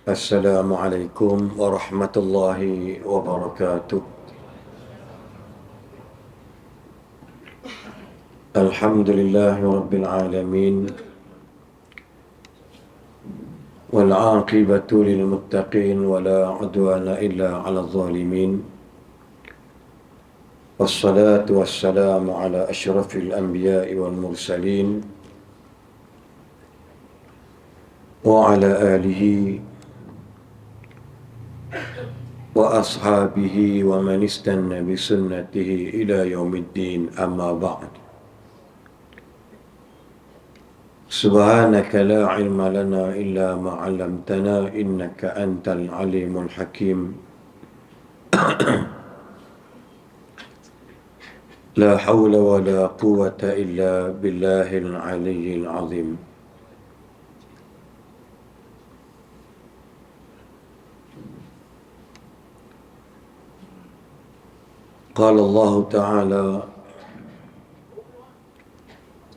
Assalamualaikum warahmatullahi wabarakatuh. Alhamdulillahi rabbil alamin. Wal 'aqibatu lil muttaqin wa la 'udwana illa 'alal zalimin. Wassalatu wassalamu ala asyrafil anbiya'i wal mursalin wa ala alihi wa ashabihi wa man istanna bi sunnatihi ila yaumiddin, amma ba'd. Subhanaka la ilma lana illa ma 'allamtana innaka antal alimul hakim. La hawla wa la quwwata illa billahil aliyyil azim. قال الله تعالى: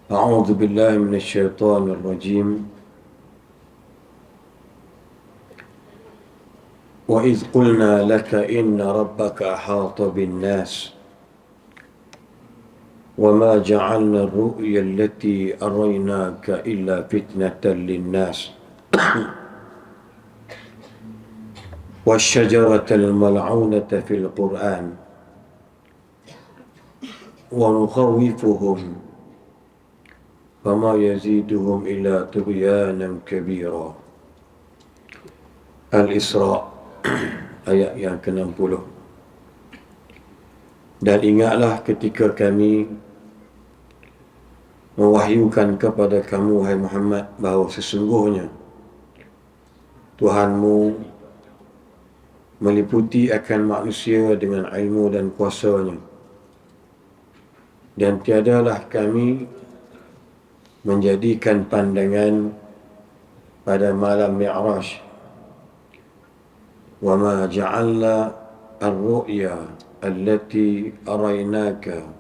أعوذ بالله من الشيطان الرجيم وإذ قلنا لك إن ربك أحاط بالناس وما جعلنا الرؤيا التي أريناك إلا فتنة للناس والشجرة الملعونة في القرآن ونخوفهم فما يزيدهم إلا طغيانا كبيرا. Al-Isra ayat yang ke-60. Dan ingatlah ketika kami mewahyukan kepada kamu, wahai Muhammad, bahawa sesungguhnya Tuhanmu meliputi akan manusia dengan ilmu dan kuasanya, dan tiadalah kami menjadikan pandangan pada malam Mi'raj. Wa ma ja'alna ar-ru'ya allati araynaka,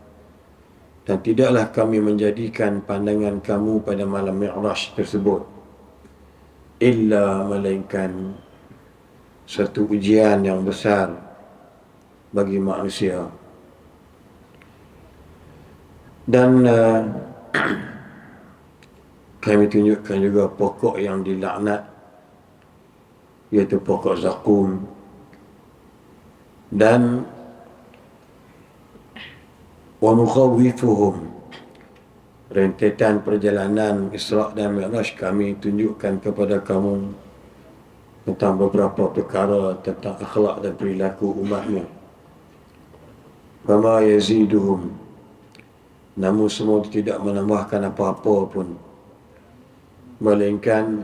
dan tidaklah kami menjadikan pandangan kamu pada malam Mi'raj tersebut illa melainkan satu ujian yang besar bagi manusia. Dan kami tunjukkan juga pokok yang dilaknat, iaitu pokok zakum, dan wa nukhawwifuhum, rentetan perjalanan Isra dan Mi'raj kami tunjukkan kepada kamu tentang beberapa perkara tentang akhlak dan perilaku umatnya. Fama yaziduhum, namun semua tidak menambahkan apa-apa pun, melainkan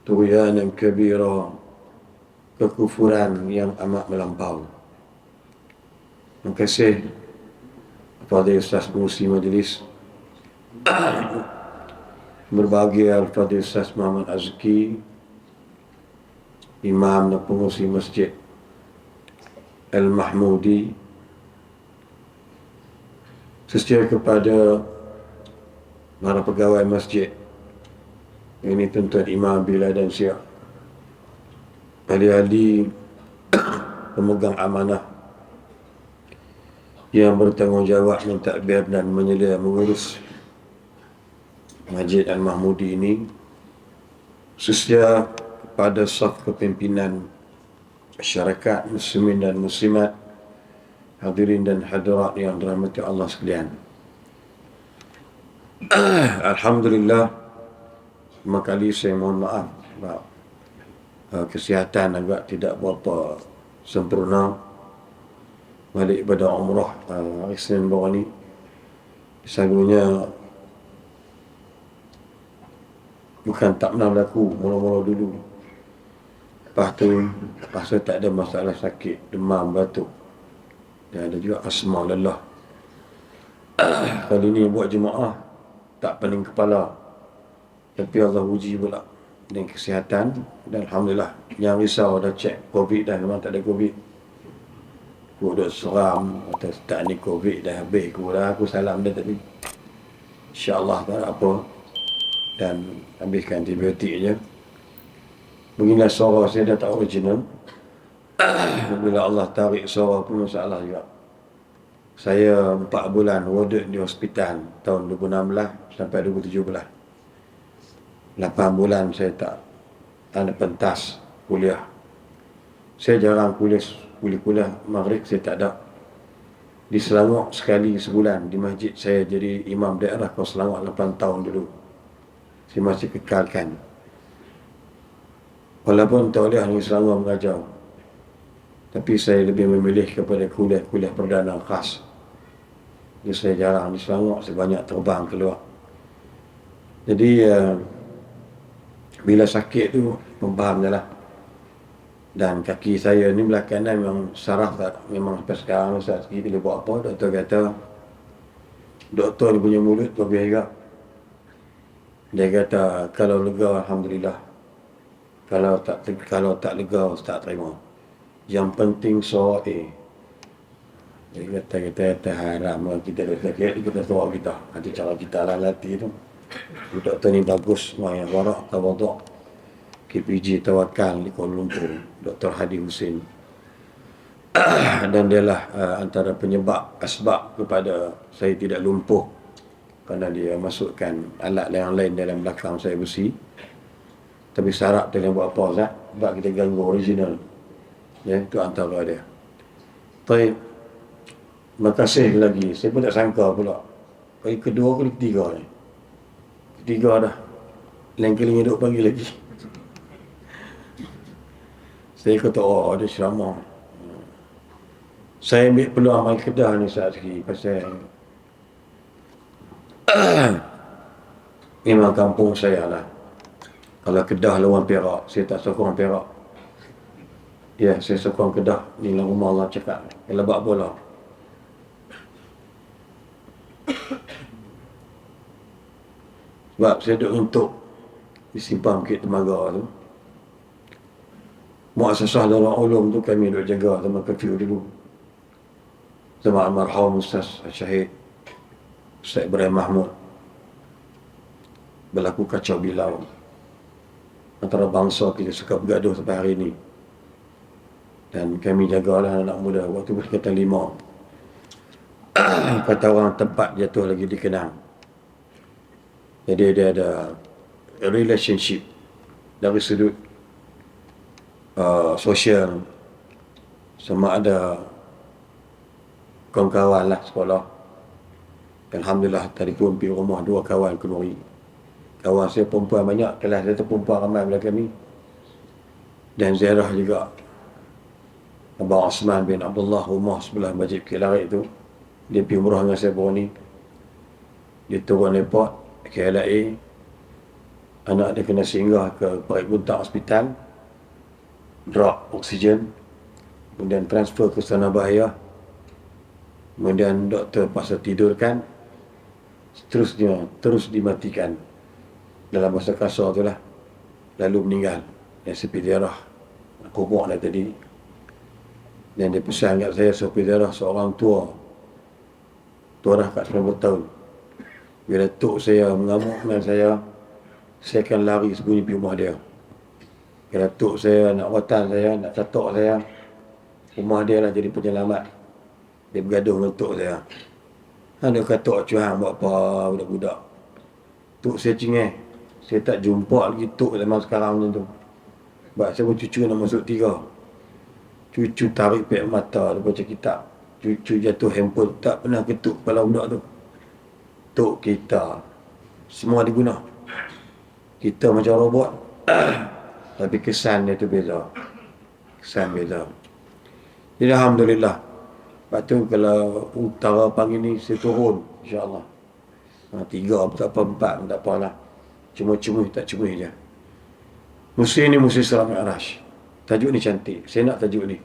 tughyanan kabira, kekufuran yang amat melampau. Terima kasih kepada Ustaz Pengurusi Majlis, berbahagia Al-Fadhil Ustaz Muhammad Azki, Imam dan Pengurusi Masjid Al-Mahmudi, setia kepada para pegawai masjid, ini tuan-tuan imam, bila dan syiah, ahli-ahli pemegang amanah yang bertanggungjawab mentadbir dan menyelia mengurus Masjid Al-Mahmudi ini, setia kepada saf kepimpinan masyarakat muslimin dan muslimat, hadirin dan hadirat yang dirahmati Allah sekalian. Alhamdulillah, pertama kali saya mohon maaf sebab kesihatan agak tidak berapa sempurna. Balik pada umrah Isnin baru ni, selalunya bukan tak pernah berlaku, mula-mula dulu. Lepas tu tak ada masalah sakit, demam, batuk, dan ada juga asma, lelah. Kali ni buat jemaah tak pening kepala, tapi Allah uji pula dengan kesihatan. Dan Alhamdulillah, yang risau dah cek COVID dan memang tak ada COVID. Aku duk seram atau tak ni COVID dah habis aku dah, aku salam dia tadi. InsyaAllah tak ada apa. Dan habiskan antibiotik je. Beginilah suara saya dah tak original. Bila Allah tarik suara pun masalah juga. Saya 4 bulan warded di hospital tahun 2016 sampai 2017. 8 bulan saya tak ada pentas kuliah. Saya jarang kuliah maghrib, saya tak ada. Di Selangor sekali sebulan di masjid saya jadi imam daerah Kau Selangor 8 tahun dulu. Saya masih kekalkan. Walaupun tauliah di Selangor mengajar, tapi saya lebih memilih kepada kuliah perdana khas. Jadi saya jarang di Selangor, saya banyak terbang keluar. Jadi bila sakit tu memfaham je lah. Dan kaki saya ni belah kanan memang saraf tak, memang sampai sekarang saya sikit bila buat apa, doktor ni punya mulut lebih agak. Dia kata kalau lega alhamdulillah, kalau tak lega tak terima. Yang penting soal dia kata haram kita dah sakit, kita soal kita. Nanti cara kita lah latih tu. Doktor ni bagus, Maya Warak Tawaduk KPG Tawakal di Kuala Lumpur, Dr. Hadi Husin. Dan dialah antara penyebab asbab kepada saya tidak lumpuh, kerana dia masukkan alat yang lain dalam belakang saya besi. Tapi sarap dia buat apa Zat? Sebab kita ganggu original. Ya, itu antara dia. Baik. Terima kasih lagi. Saya pun tak sangka pula. Kali kedua kali ketiga ni. Ketiga dah. Lain kali duk panggil lagi. Saya kata, ada ceramah. Saya ambil peluang main Kedah ni saat lagi. Pasal memang kampung saya lah. Kalau Kedah lawan Perak, saya tak sokong Perak. Ya, saya sokong Kedah. Ni lah rumah Allah cakap. Kalau bak bola. Sebab saya duduk untuk di Simpang Bukit Temaga tu. Muassasah Darul Ulum tu kami duduk jaga sama curfew dulu. Sama almarhum Ustaz Syahid Ustaz Ibrahim Mahmud. Berlaku kacau bilau antara bangsa, kita suka bergaduh sampai hari ini. Dan kami jagalah anak muda. Waktu berkata 5 kata orang tempat jatuh lagi dikenang. Jadi dia ada relationship dari sudut sosial, sama ada kawan-kawan lah sekolah. Alhamdulillah tadi pun pergi rumah 2 kawan kenduri. Kawan saya perempuan banyak, kelas saya tu perempuan ramai belakang kami. Dan ziarah juga Abang Osman bin Abdullah, rumah sebelah Masjid Bukit Larik tu. Dia pergi umrah dengan saya baru ni. Dia turun airport KLIA. Anak dia kena singgah ke Parit Buntak Hospital, drop oksigen, kemudian transfer ke Sana Bahaya. Kemudian doktor paksa tidurkan, terus dimatikan. Dalam bahasa kasar tu lah. Lalu meninggal. Yang sepi ziarah kubur dah tadi. Dan dia pesan kat saya, sepi ziarah seorang tua dah kat 90 tahun. Bila tok saya mengamuk dengan saya akan lari sembunyi pergi rumah dia. Kalau tok saya nak watan saya, nak catok saya, rumah dia lah jadi penyelamat. Dia bergaduh dengan tok saya. Dia kata tok cuang buat apa budak-budak. Tok saya cingeh. Saya tak jumpa lagi tok zaman sekarang macam tu. Sebab saya pun cucu nak masuk 3. Cucu tarik pek mata dia baca kitab. Cucu jatuh handphone, tak pernah ketuk kepala budak tu. Tok kita semua diguna. Kita macam robot. Tapi kesan dia tu beza. Kesan beza. Jadi alhamdulillah. Lepas tu kalau utara pagi ni saya turun, insyaAllah. 3 tak apa, 4 tak apalah. Cuma-cuma tak cuma je. Musim ni musim Isra Mi'raj. Tajuk ni cantik. Saya nak tajuk ni.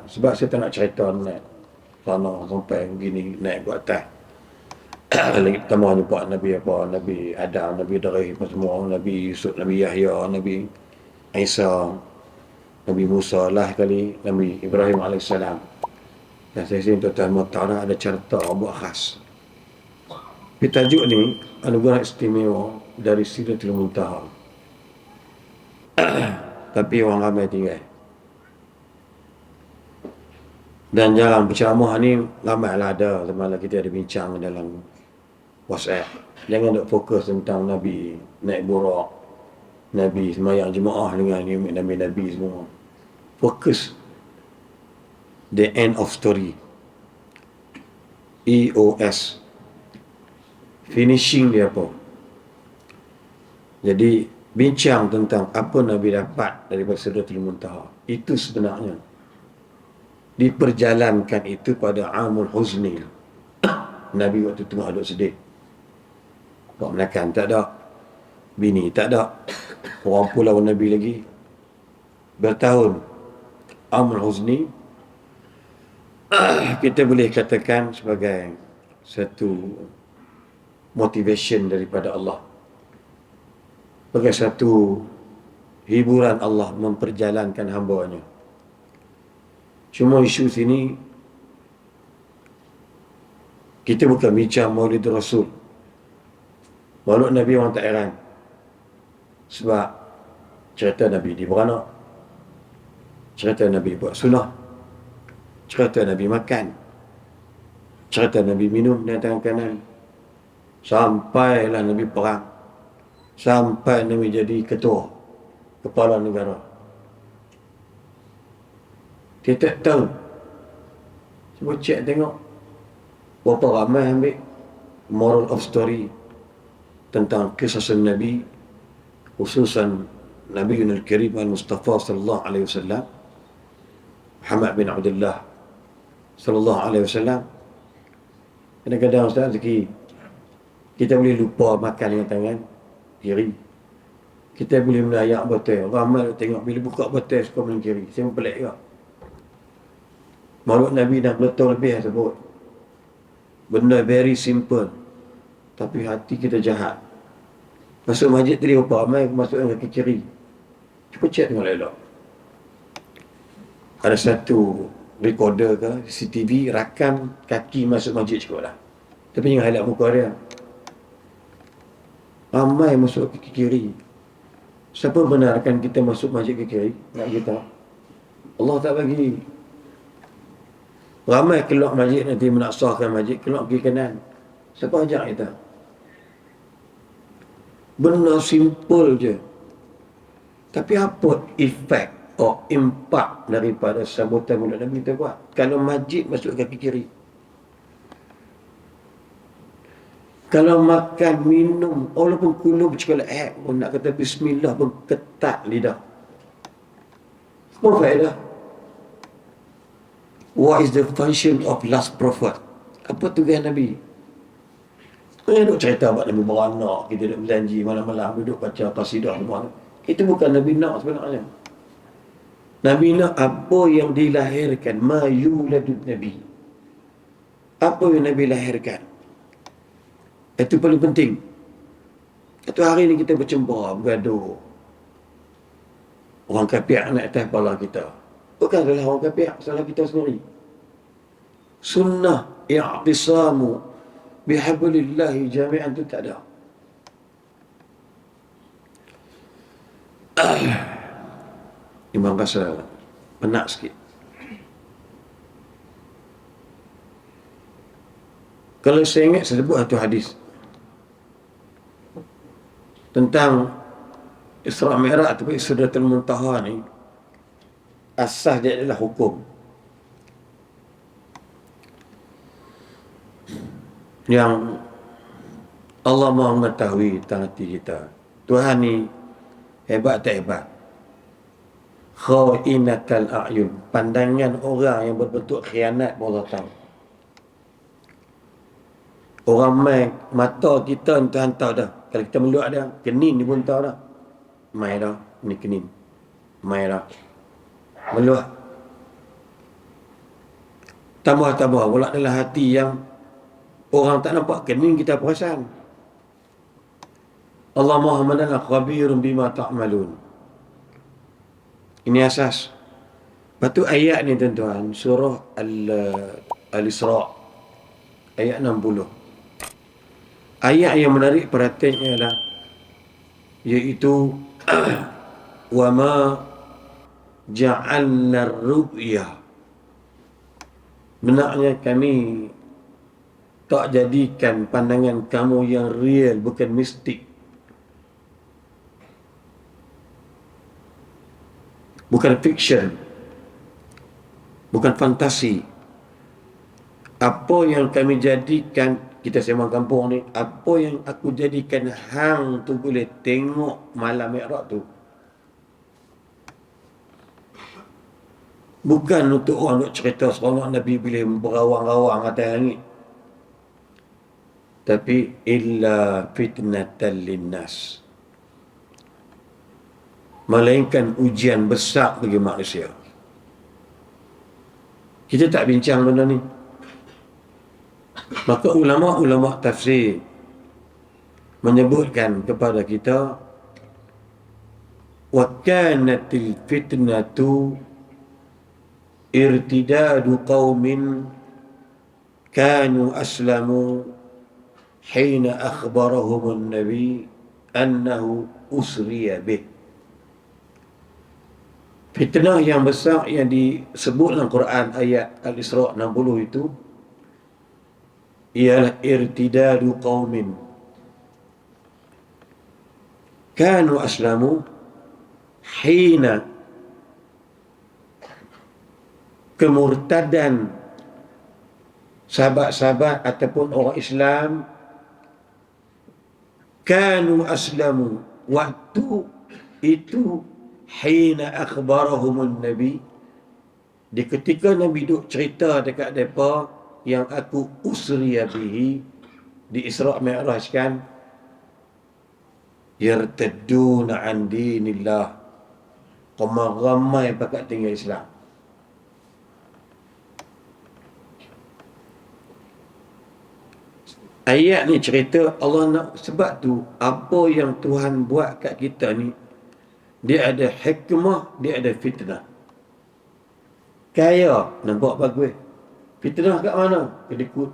Sebab saya tak nak cerita naik sana sampai begini, naik ke atas. Lagi pertama jumpa Nabi Nabi Adam, Nabi Ibrahim, semua, Nabi Yusuf, Nabi Yahya, Nabi Isa. Nabi Musa lah kali, Nabi Ibrahim alaihissalam. Dan saya sini tuan-tuan muhtaram ada cerita buat khas. Tapi tajuk ni anugerah istimewa dari Sidratul Muntaha. Tapi orang ramai tinggal. Dan jalan berceramah ni ramailah ada. Semalam kita ada bincang dalam WhatsApp. Jangan duk fokus tentang Nabi naik burak, Nabi semayang jemaah dengan Nabi-Nabi semua. Fokus the end of story. EOS. Finishing dia apa. Jadi bincang tentang apa Nabi dapat daripada Sidratul Muntaha. Itu sebenarnya diperjalankan itu pada Amul Huzni. Nabi waktu tengah duduk sedih. Kau menakan tak ada, bini tak ada, orang pulau Nabi lagi bertahun. Amul Huzni kita boleh katakan sebagai satu motivation daripada Allah, sebagai satu hiburan Allah memperjalankan hamba-Nya. Cuma isu sini kita bukan bincang Maulid Rasul. Maulid Nabi orang tak heran, sebab cerita Nabi di beranak, cerita Nabi buat sunnah, cerita Nabi makan, cerita Nabi minum dengan tangan kanan, sampailah Nabi perang, sampai Nabi jadi ketua kepala negara. Kita tak tahu. Cuba cek tengok berapa ramai ambil moral of story tentang kisah Nabi, khususan Nabi Al-Karim Al-Mustafa sallallahu alaihi wasallam, Muhammad bin Abdullah sallallahu alaihi wasallam. Kadang-kadang Ustaz Zaki, kita boleh lupa makan dengan tangan kiri. Kita boleh melayak botol. Ramai tengok bila buka botol suka dengan kiri. Saya pun pelik juga. Maulid Nabi dah betul lebih sebut. Benda very simple. Tapi hati kita jahat. Masuk masjid tadi berapa ramai masuk dengan kaki kiri. Cuba cek tengok elok. Ada satu recorder ke CCTV rakam kaki masuk masjid cukup lah. Tapi jangan highlight muka dia. Ramai masuk kaki kiri. Siapa benarkan kita masuk masjid kaki kiri? Nak kita? Allah tak bagi. Ramai keluar masjid nanti menaksahkan masjid, keluar kiri kanan. Siapa ajak kita? Benda simple je. Tapi apa efek atau impak daripada sambutan Maulid Nabi kita buat? Kalau masjid masuk kaki kiri. Kalau makan, minum, walaupun kulu bercakap pun nak kata bismillah pun ketat lidah. Apa faedah? What is the function of last prophet? Apa tugas Nabi? Kita duduk cerita buat Nabi beranak, kita duduk berjanji malam-malam, duduk baca qasidah semua. Itu bukan Nabi nak sebenarnya. Nabi nak apa yang dilahirkan, ma yuladun Nabi. Apa yang Nabi lahirkan. Itu paling penting. Satu hari ni kita bercembar, bergaduh. Orang kafir nak atas kepala kita. Bukan salah orang kafir, salah kita sendiri. Sunnah i'tisamu bihablillahi jami'an tu tak ada. Imam rasa penat sikit. Kalau saya ingat, saya sebut satu hadis tentang Isra Mi'raj atau Sidratul Muntaha ni. Asas dia adalah hukum. Yang Allah Maha mengetahui tentang hati kita. Tuhan ni hebat tak hebat? Kha'inatal a'yun. Pandangan orang yang berbentuk khianat pun Allah tahu. Orang main mata kita Tuhan tahu dah. Kalau kita meluak dia, kenin dia pun tahu dah. Mai dah, ni kenin. Mai dah. Meluak. Tambah-tambah pula dalam hati yang orang tak nampak, kening kita perasan. Allah Maha mendengar, khabirun bima ta'malun. Ini asas. Lepas tu ayat ni tuan-tuan, surah Al-Isra' ayat 60. Ayat yang menarik perhatian ialah iaitu wa ma ja'alna ar-ru'ya, benarnya kami tak jadikan pandangan kamu yang real, bukan mistik, bukan fiction, bukan fantasi. Apa yang kami jadikan, kita sembang kampung ni, apa yang aku jadikan hang tu boleh tengok malam Mi'raj tu, bukan untuk orang nak cerita seronok Nabi boleh berawang-rawang atas langit, tapi illa fitnatan linnas, melainkan ujian besar bagi manusia. Kita tak bincang benda ni. Maka ulama-ulama tafsir menyebutkan kepada kita, wa kanatil fitnatu irtidadu qaumin kanu aslamu hina akhbarahum an-nabi annahu usriya bih. Fitnah yang besar yang disebut dalam Quran ayat Al-Isra' 60 itu ialah irtidadu qaumin kanu aslamu hina, kemurtadan sahabat-sahabat ataupun orang Islam, kanu aslamu, waktu itu, hina akhbarahumun nabi, di ketika Nabi duk cerita dekat mereka yang aku usriya bihi, di Isra' Mi'raj kan, yartadduna an dinillah, ramai pakat tinggal Islam. Ayat ni cerita Allah nak, sebab tu apa yang Tuhan buat kat kita ni, dia ada hikmah, dia ada fitnah. Kaya nampak bagus, fitnah kat mana? Kedekut.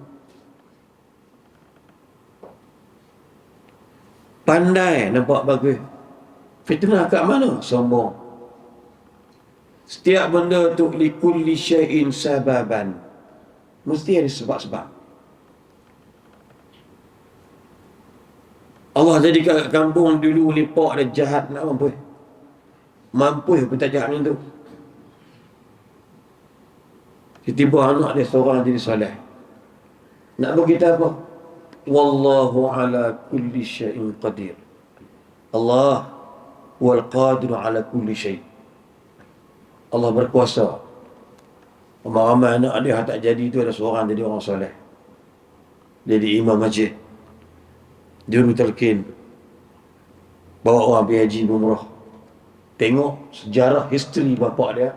Pandai nampak bagus, fitnah kat mana? Sombong. Setiap benda tu likulli syai'in sababan, mesti ada sebab-sebab. Allah jadi kat kampung dulu lipak ada jahat nak mampu pun tak jahat macam tu. Tiba-tiba anak dia seorang jadi soleh. Nak beritahu apa? Wallahu ala kulli syai'in qadir. Allah wal qadir ala kulli syai'. Allah berkuasa. Ramai-ramai anak dia tak jadi tu ada seorang jadi orang soleh. Jadi imam masjid. Dia talqin. Bawa orang pergi haji umrah. Tengok sejarah history bapak dia.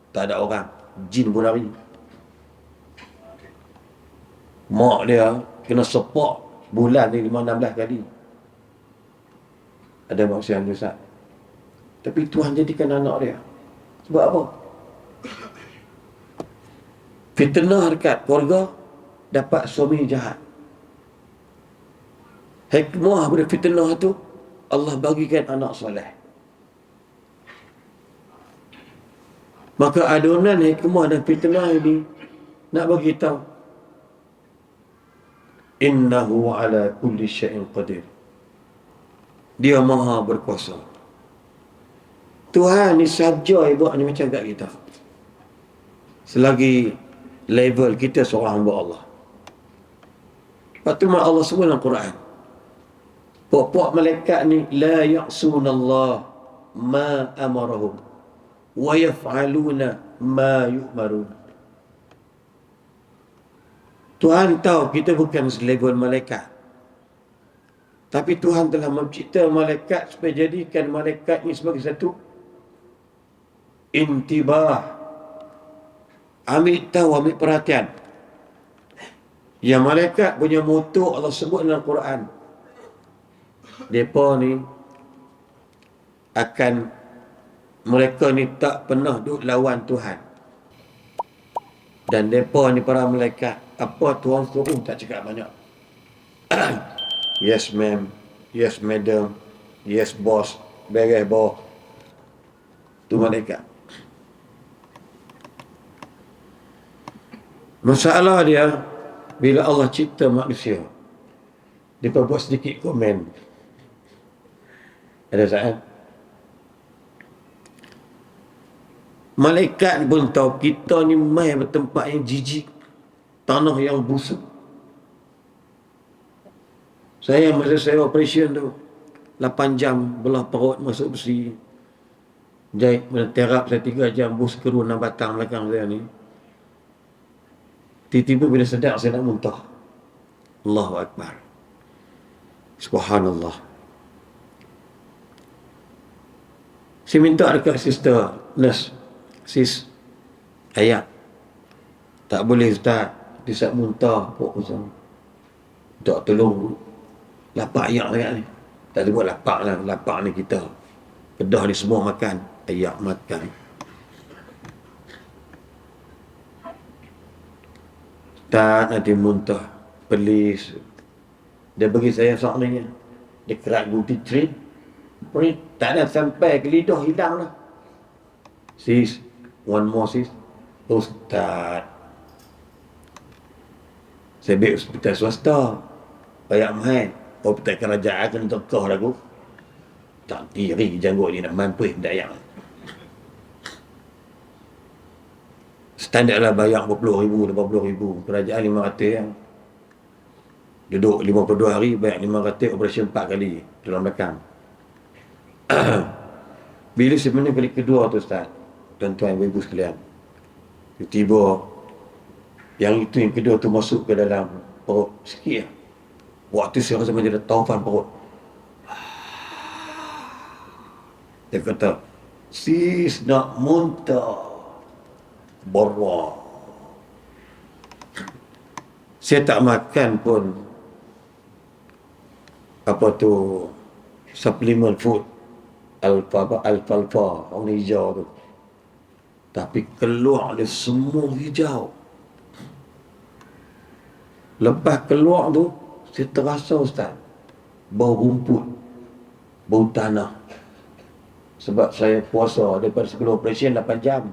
Tak ada orang. Jin pun lari. Mak dia kena sepak bulan ni 5-16 kali. Ada manusia yang dosa. Tapi Tuhan jadikan anak dia. Sebab apa? Fitnah dekat keluarga, dapat suami jahat. Hikmah pada fitnah tu, Allah bagikan anak soleh. Maka adunan hikmah dan fitnah ini nak bagi tahu, innahu ala kulli syai'in qadir. Dia maha berkuasa. Tuhan ni saja buat ni macam kat kita. Selagi level kita seorang hamba Allah. Lepas tu Allah sebut dalam Quran, puak-puak malaikat ni la ya'sunallah ma amarahum wa yaf'aluna ma yu'marun. Tuhan tahu kita bukan selevel malaikat, tapi Tuhan telah mencipta malaikat supaya jadikan malaikat ini sebagai satu intibah, ambil tahu, ambil perhatian. Yang malaikat punya motor Allah sebut dalam Quran, mereka ni akan mereka ni tak pernah duk lawan Tuhan. Dan mereka ni para malaikat, apa Tuhan suruh tak cakap banyak. Yes ma'am, yes madam, yes boss, beres boss. Tu malaikat. Masalah dia, bila Allah cipta manusia, dia buat sedikit komen. Ada saat malaikat pun tahu kita ni mai bertempat yang jijik, tanah yang busuk. Masa saya operation tu 8 jam belah perut masuk besi, jahit terap saya 3 jam, bus kru 6 batang belakang saya ni. Tiba-tiba bila sedar saya nak muntah. Allahu Akbar, Subhanallah. Saya minta dekat sister nurse, sis, ayat, tak boleh ustaz, dia saat muntah pokok macam tak tolong lapak ayak dekat ni. Tak ada buat lapak lah, lapak ni kita kedah ni semua makan, ayak makan. Tak, nanti muntah, pelis. Dia bagi saya soalnya, dia kerak gunting treat, tak ada sampai ke lidah hilang lah. Sis, one more sis. Ustaz, saya pergi hospital swasta, banyak mahal. Hospital kerajaan kena tekah lah aku. Tak diri janggut ni nak mampu dayak. Standard lah bayar 40,000, 80,000. Kerajaan 500 ya. Duduk 52 hari, bayar 500, operasi 4 kali dalam belakang. Bila sebenarnya kali kedua tu Ustaz, tuan-tuan ibu-ibu sekalian, tiba-tiba yang kedua tu masuk ke dalam perut sikit lah. Waktu saya rasa macam ada taufan perut. Dia kata, sis nak muntah. Borwa. Saya tak makan pun apa tu supplement food alfalfa warna hijau tu, tapi keluar dia semua hijau. Lepas keluar tu saya terasa Ustaz bau rumput, bau tanah. Sebab saya puasa daripada sebelum operasi 8 jam.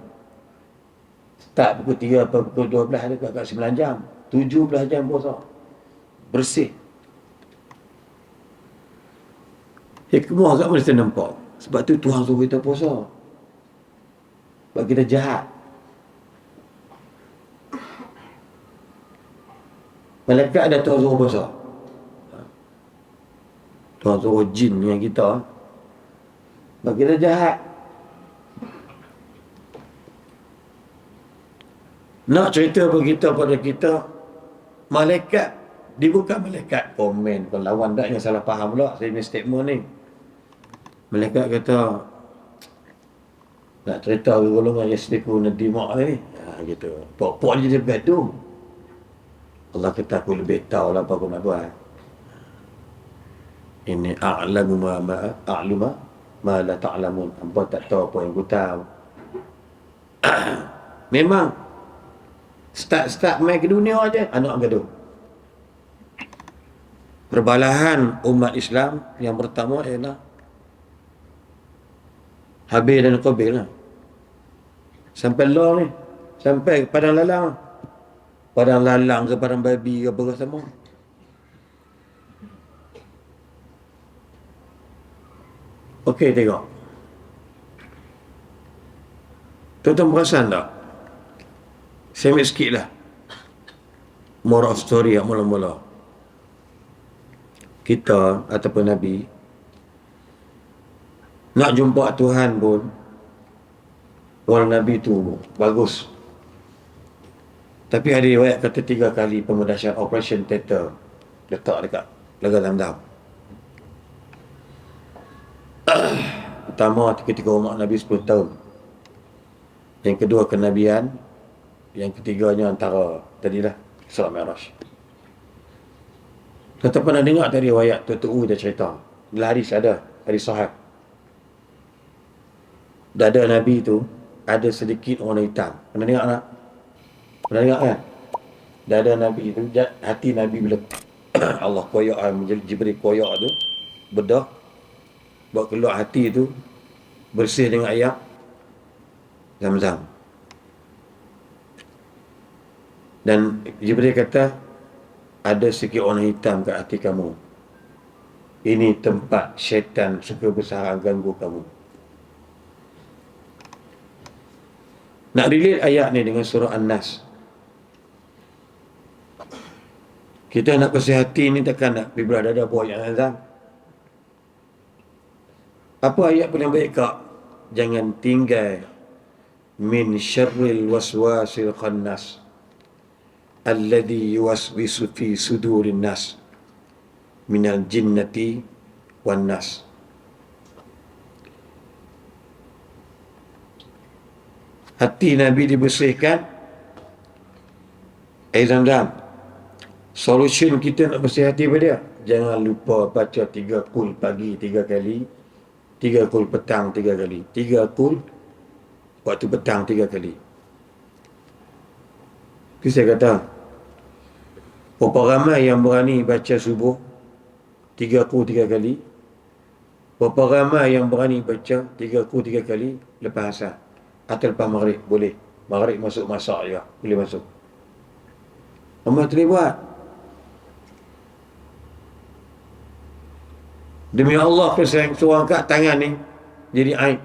Start pukul 3 atau pukul 12 ada kat 9 jam. 17 jam puasa. Bersih. Hikmah kat mana kita nampak? Sebab tu Tuhan suruh kita puasa. Sebab kita jahat. Malaikat ada Tuhan suruh puasa. Tuhan suruh jin dengan kita. Sebab kita jahat. Nak cerita pada kita, malaikat, dia bukan malaikat komen, kalau lawan tak yang salah faham pula saya punya statement ni. Malaikat kata, nak cerita ke golongan yasliku nadimak ni, gitu. Pokok dia jadi gaduh. Allah kata aku lebih tahu lah apa aku nak buat. Ini a'lamu ma la ta'lamun. Hampa tak tahu apa yang aku tahu. Memang start main ke dunia aja anak gaduh. Perbalahan umat Islam yang pertama ialah Habil dan Qabil lah. Sampai law ni, sampai padang lalang. Padang lalang ke padang babi ke apa semua. Okey, tengok. Tuan-tuan perasan tak? Saya ambil sikit lah moral of story yang mula-mula. Kita ataupun Nabi nak jumpa Tuhan pun, orang Nabi tu bagus. Tapi ada riwayat kata 3 kali pemedahsyatan operation theater letak dekat Lega Zamzam. Pertama ketika umur Nabi 10 tahun. Yang kedua kenabian. Yang ketiganya antara tadilah Isra Mi'raj. Kita pernah dengar tadi riwayat Tutu dia cerita. Bila hadis ada, hadis sahih. dada Nabi tu ada sedikit warna hitam. Pernah tengok tak? Pernah tengok kan? Dada Nabi tu, hati Nabi bila Allah koyak, Jibril koyak tu, bedah, buat keluar hati tu, bersih dengan air Zam-Zam. Dan Jibril kata, ada sikit warna hitam kat hati kamu. Ini tempat syaitan suka bersarang ganggu kamu. Nak relate ayat ni dengan surah An-Nas. Kita nak bersih hati ni takkan nak pergi berada buat ayat Zam-Zam. Apa ayat paling baik kak? Jangan tinggal min syarril waswasil khannas alladhi yuwaswisu fi sudurin nas minal jinnati wan nas. Hati Nabi dibersihkan air Zam-Zam. Solution kita nak bersih hati apa dia? Jangan lupa baca 3 kul pagi 3 kali, 3 kul petang 3 kali, 3 kul waktu petang 3 kali. Itu saya kata, berapa ramai yang berani baca subuh 3 kul 3 kali? Berapa ramai yang berani baca 3 kul 3 kali lepas asar atau lepas maghrib? Boleh. Maghrib masuk masak je, boleh masuk. Ramai terlibat. Demi Allah, saya suruh angkat tangan ni jadi aib.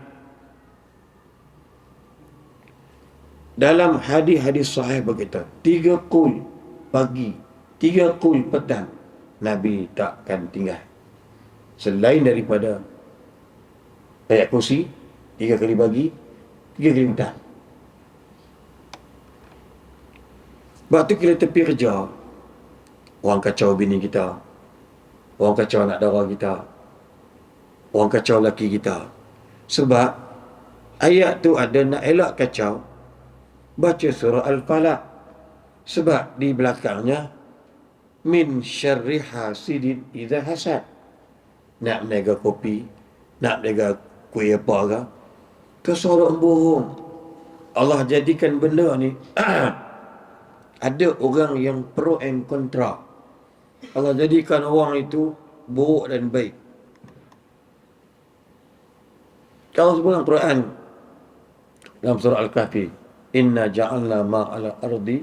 Dalam hadis-hadis sahih berkata 3 kul pagi 3 kul petang Nabi takkan tinggal selain daripada ayat kursi 3 kali pagi 3 kali petang. Sebab tu kita tepi kerja, orang kacau bini kita, orang kacau anak dara kita, orang kacau laki kita. Sebab ayat tu ada nak elak kacau, baca surah Al-Falaq. Sebab di belakangnya min syarri hasidin idza hasad. Nak meniaga kopi, nak meniaga kuih apa ke, kesorok bohong. Allah jadikan benda ni ada orang yang pro and contra. Allah jadikan orang itu buruk dan baik. Kalau sebut dalam Quran dalam surah Al-Kahfi, inna ja'alna ma'ala ardi,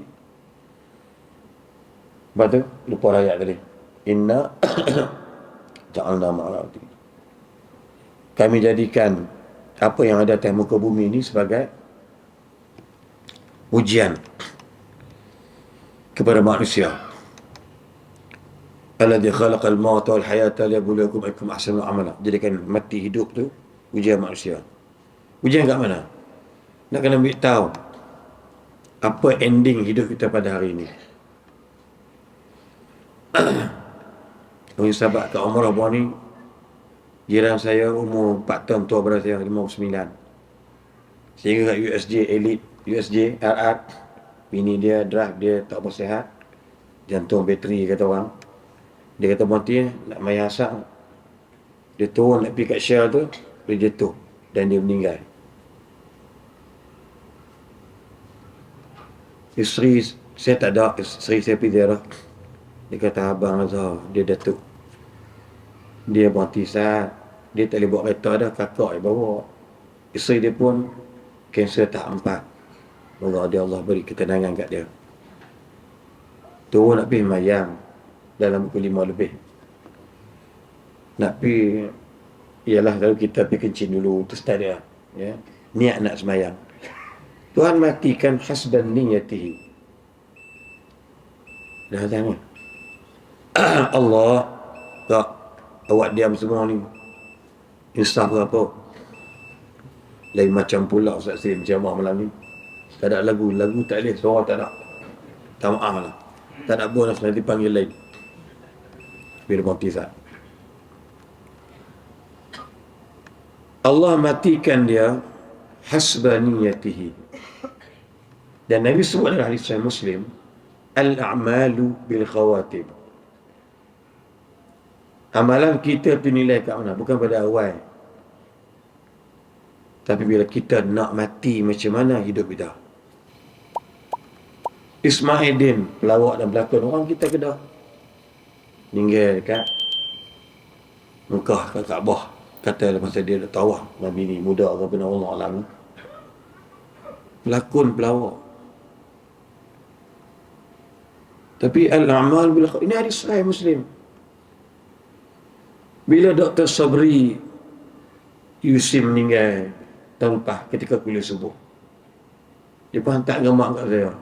betul? Lupa ayat tadi. Inna ja'alna ma'ala ardi, kami jadikan apa yang ada atas muka bumi ini sebagai ujian kepada manusia. Alladhi khalaqal mauta wal hayata liyabluwakum ayyukum ahsanu amala. Jadikan mati hidup tu ujian manusia. Ujian kat mana? Nak kena ambil tahu apa ending hidup kita pada hari ini. Orang sahabat kat umrah buah ni, jiran saya umur 4 tahun tua pada saya, 59. Sehingga kat USJ Elite, USJ RR, bini dia drive, dia tak bersihat, jantung bateri kata orang. Dia kata berhenti nak main asap, dia turun nak pergi kat Shell tu, dia jatuh dan dia meninggal. Isteri saya tak ada, isteri saya pergi ziarah. Dia kata, Abang Azhar, dia datuk, dia berhenti saat, dia tak boleh bawa kereta dah, kakak dia bawa. Isteri dia pun kanser tahap 4. Moga Allah beri ketenangan kat dia. Turun nak pergi mayang dalam pukul 5 lebih. Nak pergi, ialah kalau kita pergi kencing dulu, tu start dia, ya, niat nak semayang. Tuhan matikan hasban niyatihi. Dah tanya Allah, tak, awak diam semua ni, insaf ke apa? Lain macam pula Ustaz Sim jamaah malam ni, tak ada lagu tak boleh, suara tak ada, tak maaf lah, tak ada bonus, nanti panggil lain bila mati saat. Allah matikan dia hasbaniyatihi. Dan Nabi sebut dalam hadis Sahih Muslim, al-a'malu bil khawatim. Amalan kita tu nilai kat mana? Bukan pada awal. Tapi bila kita nak mati, macam mana hidup kita? Ismail pelawak dan pelakon orang kita Kedah, meninggal dekat Mekah, kat Kaabah. Kata lepas dia dah tawaf Nabi ni muda ke benar Allah Alam. Pelakon pelawak. Tapi al-a'mal bil ini hadis sahih Muslim. Bila Dr. Sabri Yusim meninggal tahun lepas ketika kuliah subuh, dia pun hantar gambar kat saya.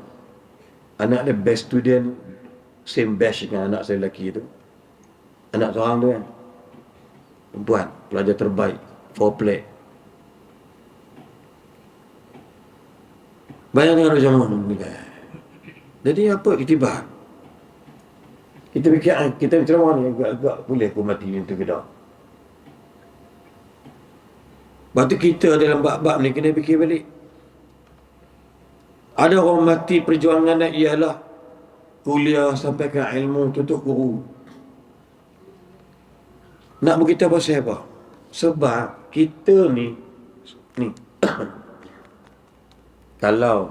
Anak dia best student, same batch dengan anak saya lelaki tu. Anak seorang tu kan, perempuan, pelajar terbaik, 4 bayangkan orang zaman meninggal. Jadi apa iktibar? Kita fikir, kita ceramah ni agak-agak boleh aku mati macam ke tak? Lepas tu kita dalam bab-bab ni kena fikir balik. Ada orang mati perjuangan dia ialah kuliah sampai ke ilmu tutup guru. Nak berkita pasal apa? Sebab kita ni kalau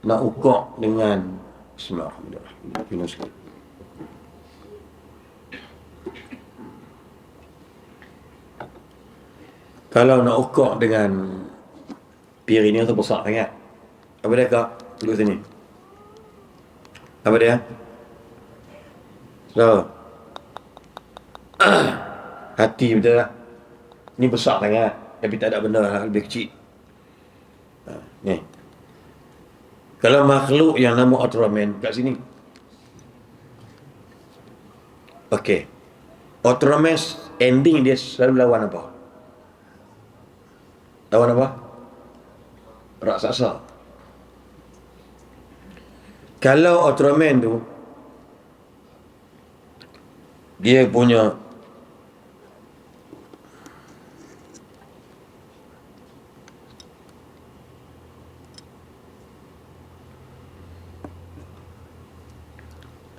nak ukok dengan Bismillahirrahmanirrahim. Kalau nak ukok dengan piring ni tu besar sangat. Apa dia kak? Duduk sini. Apa dia? So, hati betul tak? Ni besar sangat. Tapi tak ada benda lah, lebih kecil. Ni. Kalau makhluk yang nama Ultraman kat sini. Okey. Ultraman ending dia selalu lawan apa? Lawan apa? Raksasa. Kalau Ultraman tu dia punya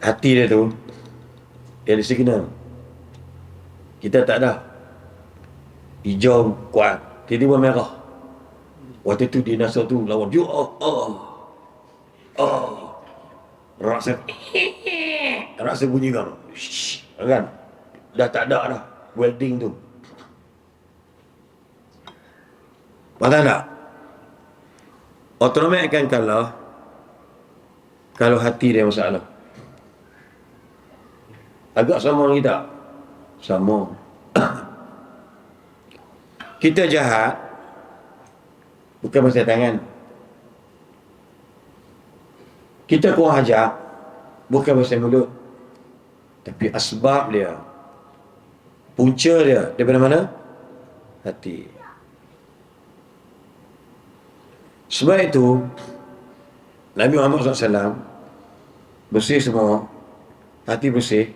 hati dia tu dia ada signal, kita tak ada. Hijau kuat, tiba-tiba merah. Waktu tu dinosaur tu lawan dia, rasa bunyi kan, dah tak ada dah welding tu. Faham tak? Ultraman akan kalah kalau hati dia masalah. Agak sama dengan kita. Sama. Kita jahat bukan pasal tangan. Kita kurang ajar bukan pasal mulut. Tapi asbab dia, punca dia daripada mana? Hati. Sebab itu Nabi Muhammad SAW bersih semua, hati bersih.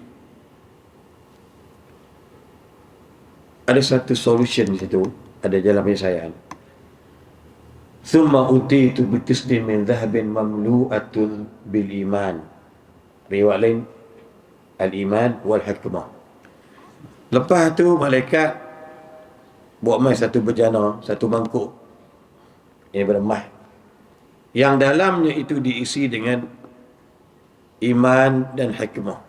Ada satu solution di situ, ada jalan penyelesaian. Thumma utitu bitisdin min dhahabin mamlu'atun bil iman. Riwayat lain al-iman wal hikmah. Lepas tu malaikat buat mai satu bejana, satu mangkuk. Ini bermah. Yang dalamnya itu diisi dengan iman dan hikmah.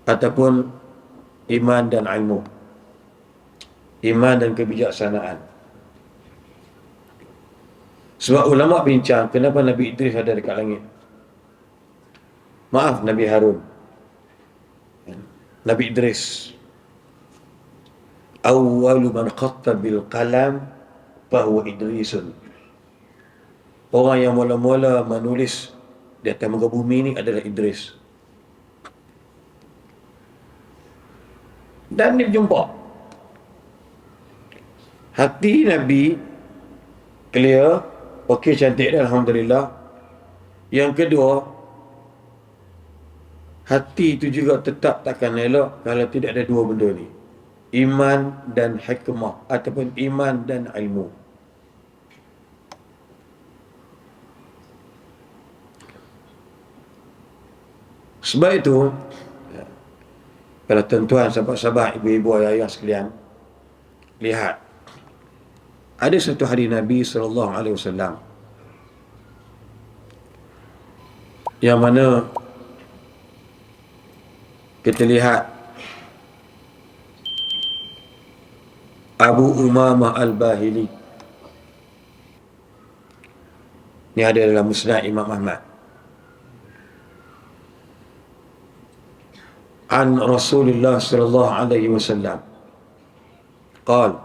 Ataupun iman dan ilmu. Iman dan kebijaksanaan. Sebab ulama bincang kenapa Nabi Idris ada dekat langit. Maaf, Nabi Harun. Nabi Idris. Awwalu man khatta bil qalam fahuwa Idrisun. Orang yang mula-mula menulis di atas muka bumi ni adalah Idris. Dan dia berjumpa. Hati Nabi clear, okey, cantik dah, alhamdulillah. Yang kedua, hati itu juga tetap takkan elok kalau tidak ada dua benda ni. Iman dan hikmah ataupun iman dan ilmu. Sebab itu, kalau tuan-tuan, sahabat-sahabat, ibu-ibu, ayah-ayah sekalian, lihat Ada satu hari Nabi SAW yang mana kita lihat Abu Umamah Al-Bahili. Ini ada dalam Musnad Imam Ahmad. An Rasulullah sallallahu alaihi wasallam قال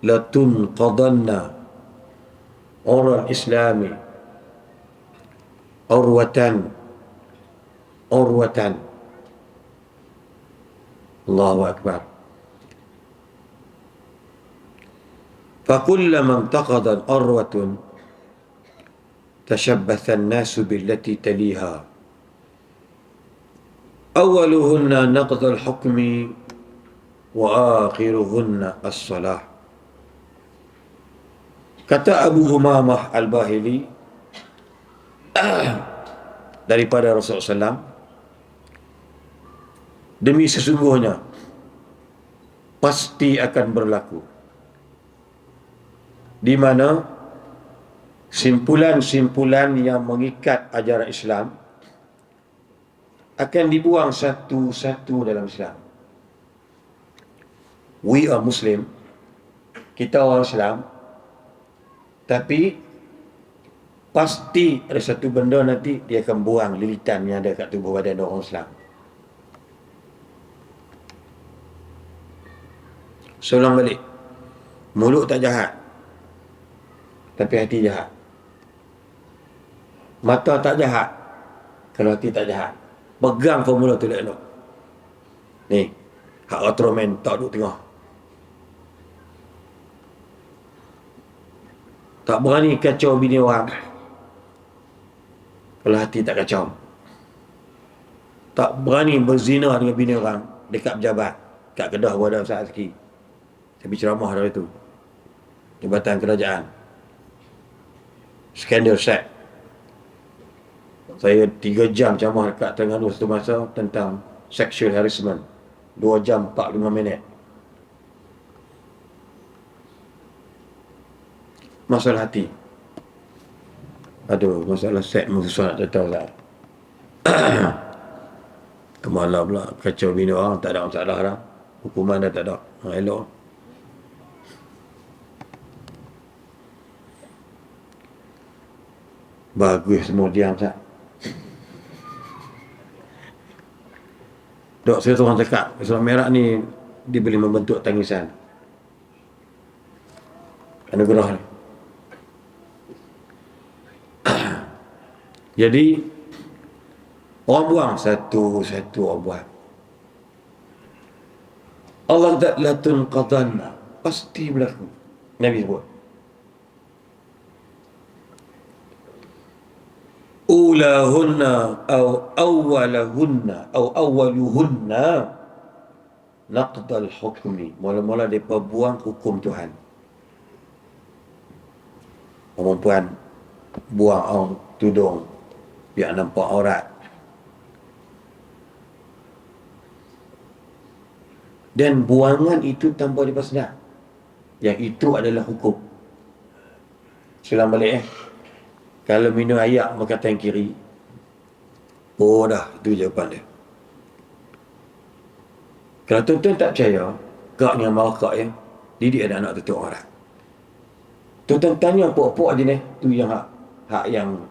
لتنقضن عرى الإسلام عروة عروة. الله أكبر. فكلما انتقضت عروة تشبث الناس بالتي تليها أولهن نقض الحكم وآخرهن الصلاة. Kata Abu Umamah Al-Bahili daripada Rasulullah SAW, demi sesungguhnya pasti akan berlaku di mana simpulan-simpulan yang mengikat ajaran Islam akan dibuang satu-satu dalam Islam. We are Muslim, kita orang Islam, tapi pasti ada satu benda nanti dia akan buang lilitan yang ada kat tubuh badan orang Islam. Seorang balik, mulut tak jahat, tapi hati jahat. Mata tak jahat, kalau hati tak jahat. Pegang formula tu elok. Ni, hak Ultraman tak duduk tengah. Tak berani kacau bini orang kalau hati tak kacau. Tak berani berzina dengan bini orang dekat pejabat, kat Kedah pun ada Ustaz Azki. Saya ceramah dari itu, Jabatan Kerajaan, skandal seks. Saya 3 jam ceramah dekat Terengganu satu masa tentang sexual harassment, 2 jam 45 minit. Masalah hati. Aduh, masalah seks susah nak tahu lah. Kemalah pula kacau bini orang, tak ada masalah dah. Hukuman dah tak ada. Elok. Bagus semua diam tak. Dok, saya orang cakap Islam Merah ni dia boleh membentuk tangisan. Anugerah ni. Jadi orang buang satu-satu orang buang. Allah tak latun qadanna, pasti berlaku. Nabi sebut ulahunna au awwalahunna au awwaluhunna naqdal hukmi. Mula-mula mereka buang hukum Tuhan. Perempuan buang tudung biar nampak aurat. Dan buangan itu tanpa dipasdah. Yang itu adalah hukum. Selang balik kalau minum air makan tangan kiri, oh dah, itu jawapan dia. Kalau tuan-tuan tak percaya, kak ni marah kak ya, didik anak-anak tutup aurat. Tuan-tuan tanya pokok-pokok je ni, tu yang hak yang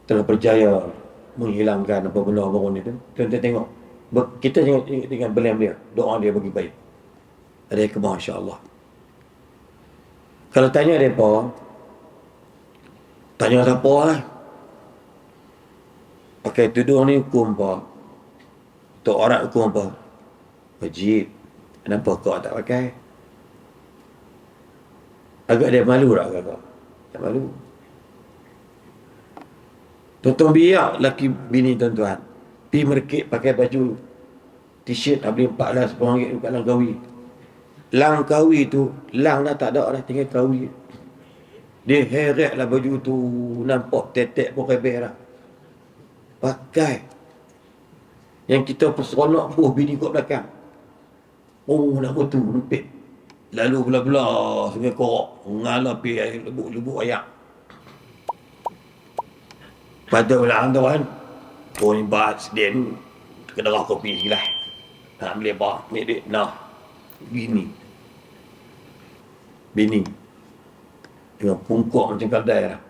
telah berjaya menghilangkan apa benda-benda ni tu. Tuan-tuan tengok, kita tengok dengan belian dia, doa dia bagi baik. Ada hikmah insya-Allah. Kalau tanya mereka, tanya siapa lah, pakai tudung ni hukum apa? Tok aurat hukum apa? Wajib. Kenapa kau tak pakai? Agak dia malu tak kau? Tak malu. Tuan-tuan biar laki bini tuan-tuan pergi merkit pakai baju t-shirt dah beli 14 RM kat Langkawi. Langkawi tu lang dah tak ada dah, tinggal kawi. Dia heret lah baju tu, nampak tetek pun rebeh dah. Pakai. Yang kita peseronok bini kat belakang. Oh, nak betul, nempit. Lalu belah-belah sungai korok. Ngalapi air lebuk-lebuk ayak. Pada belah tu kan. Oh ni bat sedih. Kedarah kopi segilah. Nak beli apa? Ni duit. Nah. Bini. Dengan pungkuk macam kadai lah.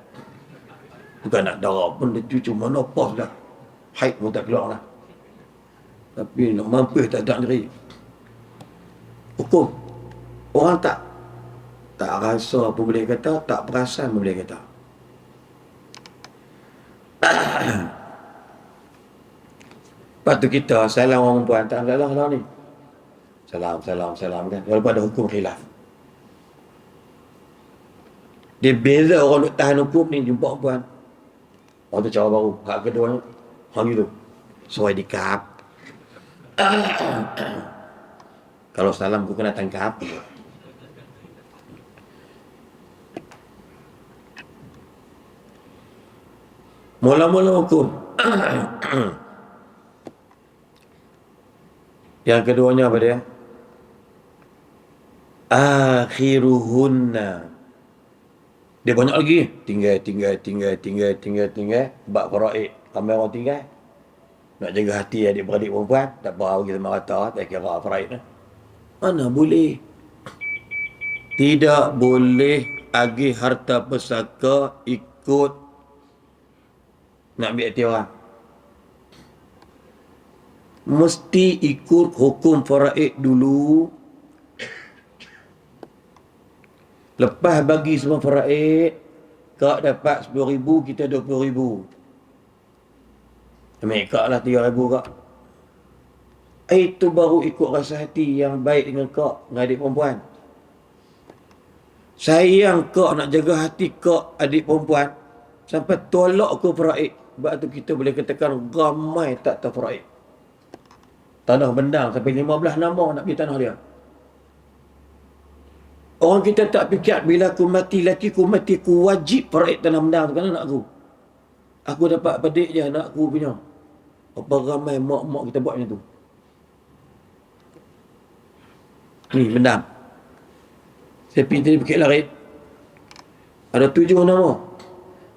Bukan nak darah pun dia cucu menopause dah. Haid pun tak keluar lah. Tapi nak mampus tak ada diri. Hukum. Orang tak rasa apa boleh kata, tak perasan apa boleh kata. Lepas tu kita salam orang perempuan, tak salah lah ni. Salam kan. Walaupun ada hukum khilaf. Dia beza orang duk tahan hukum ni jumpa perempuan. Orang tu cara baru. Hak keduanya, hang gitu. Suai dikap. Kalau salam aku kena tangkap. Mula-mula hukum. Yang keduanya apa dia? Akhiruhunna. Dia banyak lagi. Tinggal. Bab faraid. Ramai orang tinggal. Nak jaga hati adik-beradik perempuan. Tak apa, kita merata. Tak kira faraid. Mana boleh? Tidak boleh agih harta pesaka ikut nak ambil hati orang. Mesti ikut hukum faraid dulu. Lepas bagi semua faraid, kak dapat 10,000, kita 20,000. Ambil kak lah 3,000 kak. Itu baru ikut rasa hati yang baik dengan kak, dengan adik perempuan. Sayang kak nak jaga hati kak adik perempuan sampai tolak ke faraid. Sebab tu kita boleh katakan ramai tak tahu faraid. Tanah bendang sampai 15 nama nak pergi tanah dia. Orang kita tak fikir bila aku mati, laki aku mati, aku wajib faraid tanah bendang tu kan anak aku. Aku dapat pedik je anak aku punya. Apa ramai mak-mak kita buat macam tu. Ni bendang. Saya pergi tadi Bukit Larit. Ada 7 nama.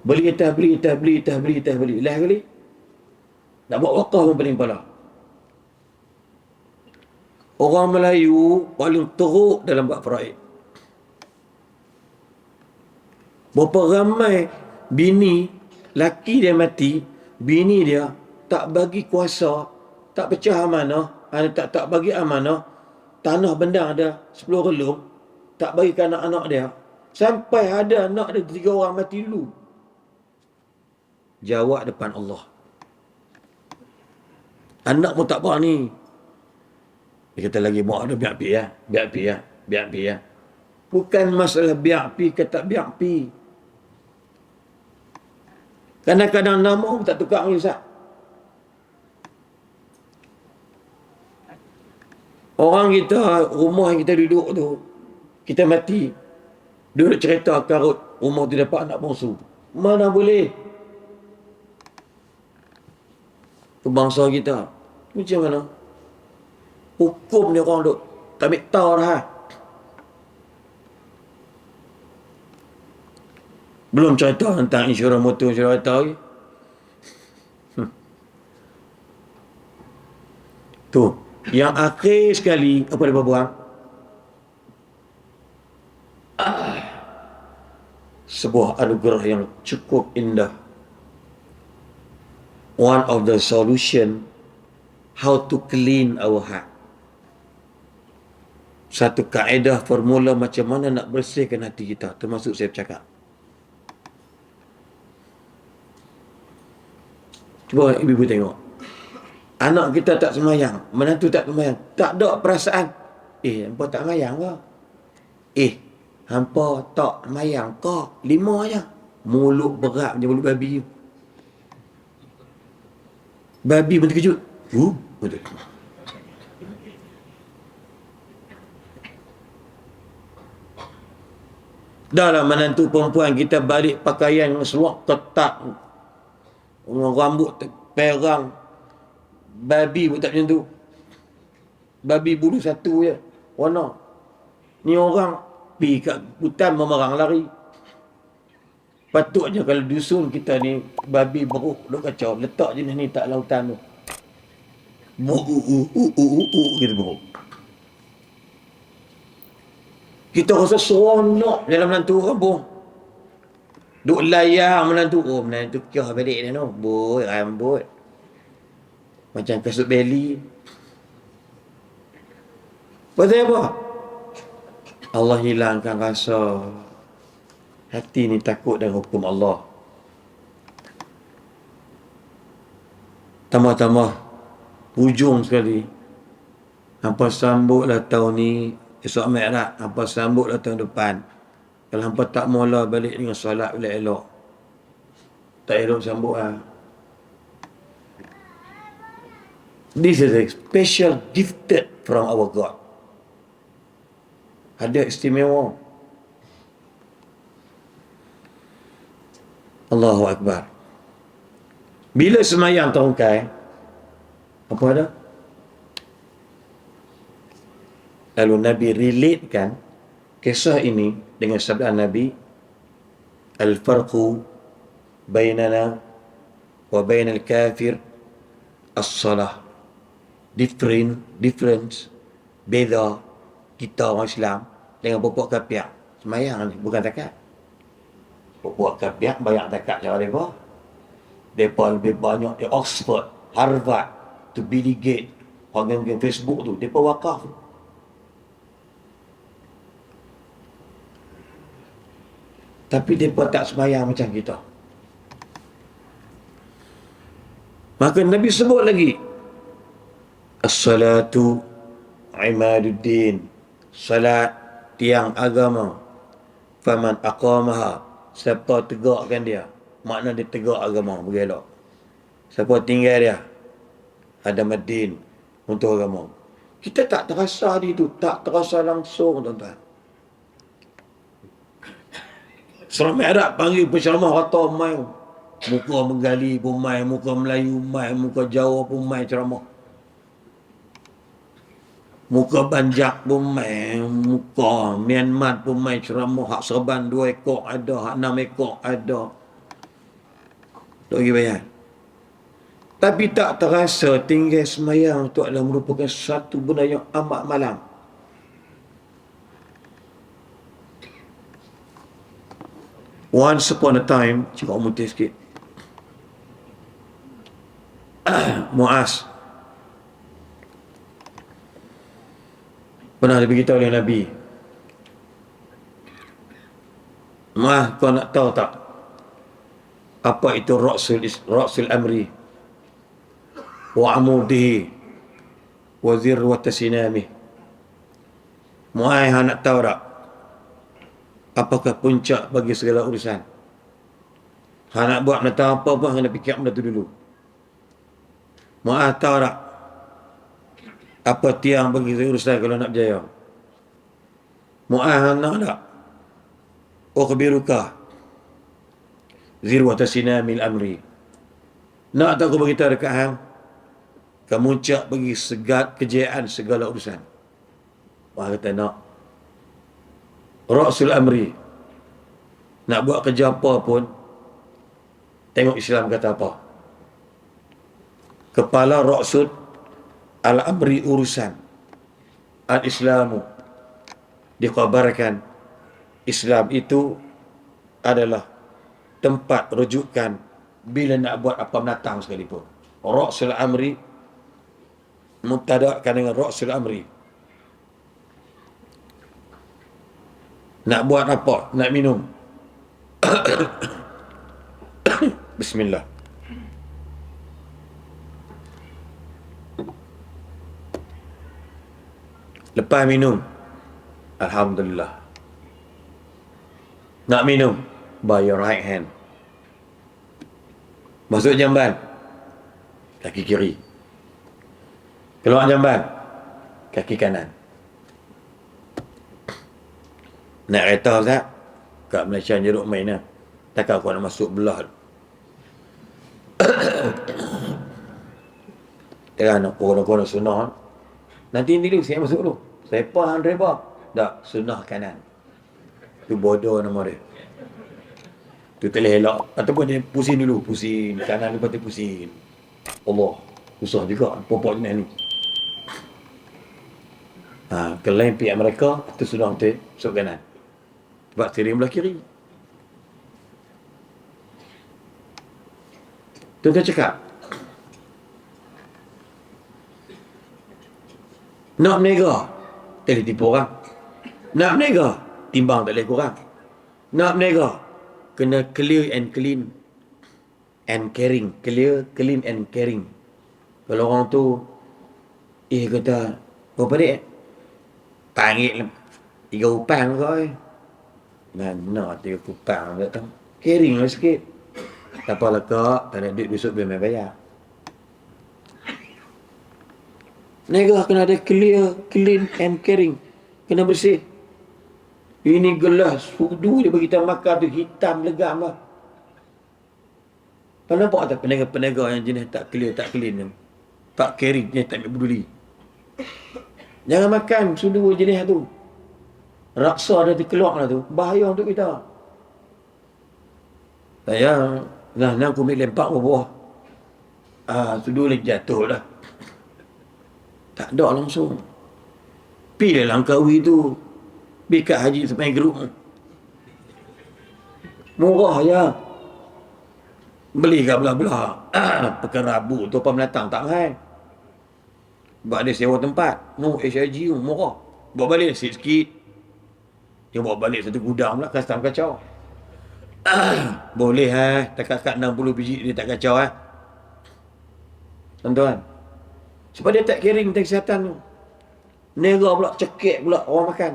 Beli. Lah kali. Nak buat wakaf pun paling kepala. Orang Melayu paling teruk dalam buat faraid. Berapa ramai bini, laki dia mati, bini dia tak bagi kuasa, tak pecah amanah, tak bagi amanah, tanah bendang ada 10 relung, tak bagi ke anak-anak dia. Sampai ada anak dia 3 orang mati dulu. Jawab depan Allah. Anak pun tak berani. Dia kata lagi, mak ada biar pi ya. Bukan masalah biar pi ke tak biar pi. Kadang-kadang nama pun tak tukar lagi, Ustaz. Orang kita, rumah yang kita duduk tu, kita mati. Dia nak cerita karut rumah tu dapat anak bongsu. Mana boleh? Tu bangsa kita. Macam mana? Hukum ni orang duk tak ambil tahu dah. Belum cerita tentang insurans motor, insurans kereta lagi. Tu. Yang akhir sekali, apa dia buang? Sebuah anugerah yang cukup indah. One of the solution how to clean our heart. Satu kaedah formula macam mana nak bersihkan hati kita, termasuk saya bercakap. Cuba ibu-ibu tengok. Anak kita tak semayang, menantu tak semayang, tak ada perasaan. Hampa tak semayang ke? Hampa tak semayang ke? 5 aja. Mulut berat macam mulut babi. Babi pun terkejut. Betul. Dah lah menantu perempuan kita balik pakaian seluar ketat. Rambut perang. Babi pun tak macam tu. Babi bulu satu je. Warna. Ni orang pergi kat hutan memerang lari. Patutnya kalau dusun kita ni babi beruk duk kacau, letak jenis ni tak lautan tu. Gitu beruk. Kita rasa seronok dalam menantu kampung. Duk layar menantu. Oh, menantu kiyah balik dia tu. Rambut, rambut. Macam kasut beli. Pasal apa? Allah hilangkan rasa. Hati ni takut dengan hukum Allah. Tambah-tambah hujung sekali. Hampa sambutlah tahun ni, esok Mi'raj, hampa sambutlah tahun depan. Kalau hampa tak mula balik dengan solat elok-elok, tak elok sambut lah. This is a special gifted from our God. Hadiah istimewa. Allahu Akbar. Bila semayang tongkai, apa ada? Lalu Nabi relatekan kisah ini dengan sabda Nabi, al-farqu bainana wa bainal kafir as-salah. Difference, beza kita orang Islam dengan puak kafir. Semayang ni bukan zakat. Puak kafir bayar zakat cara mereka. Mereka lebih banyak di Oxford, Harvard, to Bill Gates, orang yang Facebook tu, mereka wakaf. Tapi mereka tak sembahyang macam kita. Maka Nabi sebut lagi, as-salatu imaduddin. Salat tiang agama. Faman aqamaha. Siapa tegakkan dia, makna dia tegak agama, bergelak. Siapa tinggal dia, ada madin untuk agama. Kita tak terasa di itu, tak terasa langsung, tuan-tuan. Surah Mi'raj panggil penceramah rata mai. Muka Bengali pun mai, muka Melayu mai, muka Jawa pun mai ceramah. Muka Banjak pun mai, muka Myanmar pun mai ceramah. Hak serban 2 ekor ada, hak 6 ekor ada. Tak pergi bayar. Tapi tak terasa tinggal semayang itu adalah merupakan satu benda yang amat malang. Once upon a time, cakap mutih sikit. Muaz pernah diberitahu oleh Nabi, Muaz, kau nak tahu tak apa itu Ra'sul Amri wa amudihi wa zirwat sinamih? Muaz, nak tahu tak apakah puncak bagi segala urusan? Nak buat nak tahu apa-apa, kena fikir benda tu dulu. Muaz, tahu tak apa tiang bagi urusan kalau nak berjaya? Muaz, nak tak? Ukhbiruka zirwata sinamil amri. Nak tak aku beritahu dekat hang kemuncak bagi kejayaan segala urusan? Wah, kata nak. Ra'sul amri, nak buat kerja apa pun, tengok Islam kata apa. Kepala Ra'sul al-amri, urusan. Al-Islamu, dikabarkan Islam itu adalah tempat rujukan bila nak buat apa menatang sekalipun. Ra'sul amri mubtada'kan dengan Ra'sul amri. Nak buat apa? Nak minum. Bismillah. Lepas minum, alhamdulillah. Nak minum, by your right hand. Masuk jamban, kaki kiri. Keluar jamban, kaki kanan. Nak kereta Ustaz, kat Malaysia jeruk main lah. Takkan aku nak masuk belah. Jangan nak korang-korang sunnah. Nanti dulu saya masuk dulu. Saya faham driver. Tak, sunnah kanan. Tu bodoh nama dia. Tu tak boleh elak. Ataupun dia pusing dulu. Pusing. Kanan lepas tu pusing. Allah. Susah juga. Popok jenis ni. Kalau lain pihak mereka, tu sunnah tu sok kanan. Sebab steering belah kiri. Tu dia cakap. Nak menega, tak boleh tipu orang. Nak menega, timbang tak boleh kurang. Nak menega, kena clear and clean and caring. Clear, clean and caring. Kalau orang tu kata berapa dik? Panggil 3 upang kau Mana 3 upang tak tahu. Caring lah sikit. Tak apalah kak, tak ada duit besok biar main bayar. Nega kena ada clear, clean and caring. Kena bersih. Ini gelas sudu dia bagi kita makan tu hitam legam lah. Kau nampak tak penega-penega yang jenis tak clear, tak clean tu? Tak caring, jenis tak peduli. Jangan makan sudu jenis tu. Raksa dah terkeluar lah tu. Bahaya untuk kita. Saya nak kumit lempak ke bawah. Sudu lagi jatuh dah. Tak ada langsung. Pilih Langkawi tu. Bikat haji sampai geruk. Murah je. Beli kat belah-belah. Pekan Rabu tu apa menatang tak mahal. Sebab dia sewa tempat. HIG tu murah. Bawa balik sikit-sikit. Dia bawa balik satu gudang pula. Custom kacau. Boleh takat 60 biji dia tak kacau tuan-tuan. Sebab dia tak caring tentang kesihatan tu. Nera pula cekik pula orang makan.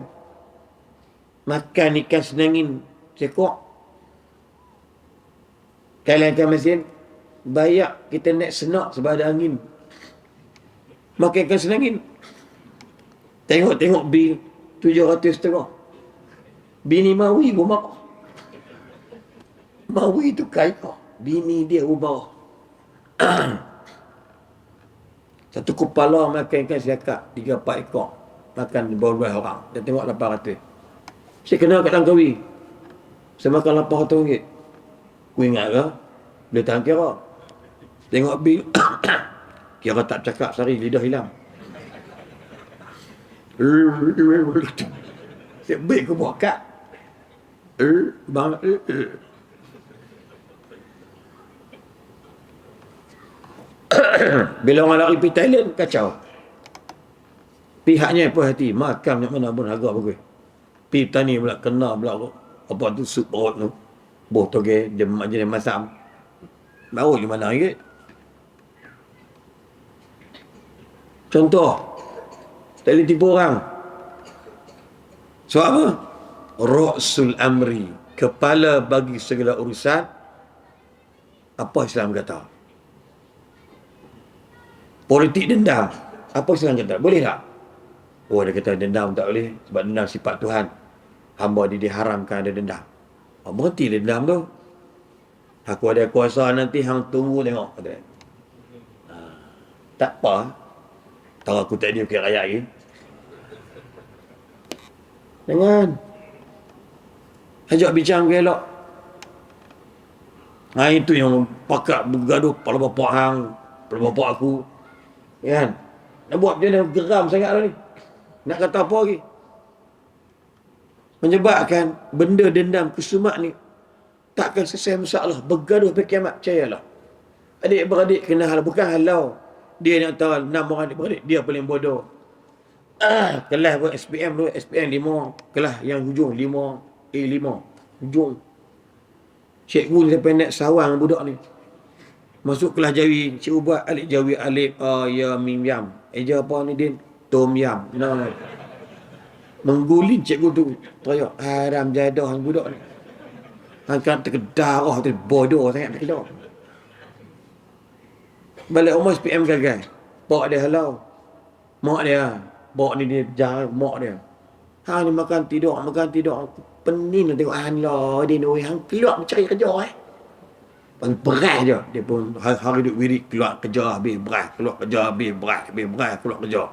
Makan ikan senangin sekok. Kalian ikan masin bayar kita naik senak sebab ada angin. Makan ikan senangin. Tengok bil 700 bini Mawi pun makan. Mawi tu kaya. Bini dia ubah. Satu kepala makan ikan siakap 3-4 ekor. Makan beberapa orang. Dia tengok 800. Saya kenal kat Langkawi. Saya makan RM800. Aku ingat ke? Boleh tahan kira. Tengok bil. Kira tak cakap sehari lidah hilang. Saya baik ke buat kat. Bila orang lari pergi Thailand, kacau. Pihaknya apa hati, makan yang mana pun harga bagus. Pergi petani pula, kena pula apa tu, sup perut tu. Boh toge, dia jenis masam. Baru RM5. Contoh, tak boleh tipu orang. So apa? Ra'sul amri, kepala bagi segala urusan. Apa Islam kata? Politik dendam. Apa Islam kata? Boleh tak? Oh, dia kata dendam tak boleh. Sebab dendam sifat Tuhan. Hamba diharamkan ada dendam. Berhenti dendam tu. Aku ada kuasa nanti, hang tunggu tengok. Kata. Tak apa. Tahu aku tak ada fikir rakyat lagi. Jangan. Ajak bincang ke elok. Itu yang pakak bergaduh pada bapak hang, pada bapak aku. Kan? Nak buat dia geram sangat lah ni. Nak kata apa lagi? Menyebabkan benda dendam kesumat ni takkan selesai masalah. Bergaduh sampai kiamat. Percayalah. Adik-beradik kena hal. Bukan halau. Dia nak tahu 6 orang adik-beradik. Dia paling bodoh. Kelas pun SPM tu. SPM 5. Kelas yang hujung 5. A5. Hujung. Cikgu ni sampai nak sawang budak ni. Masuk kelas jawi. Cikgu buat alif jawi alif ya mim yam. Eja apa ni din? Tom yam. Menggulin cikgu tu. Teriak. Haram jadah budak ni. Angkat terkedarah tu. Bodoh sangat terkedarah. Balik rumah SPM gagal. Pak dia halau. Mak dia. Pak ni dia jahat. Mak dia. Hang ni makan tidur. Pening nak tengok Allah. Dia ni hang keluar mencari kerja berat je. Dia pun hari duduk wirid. Keluar kerja habis berat. Keluar kerja habis berat. Habis berat keluar kerja.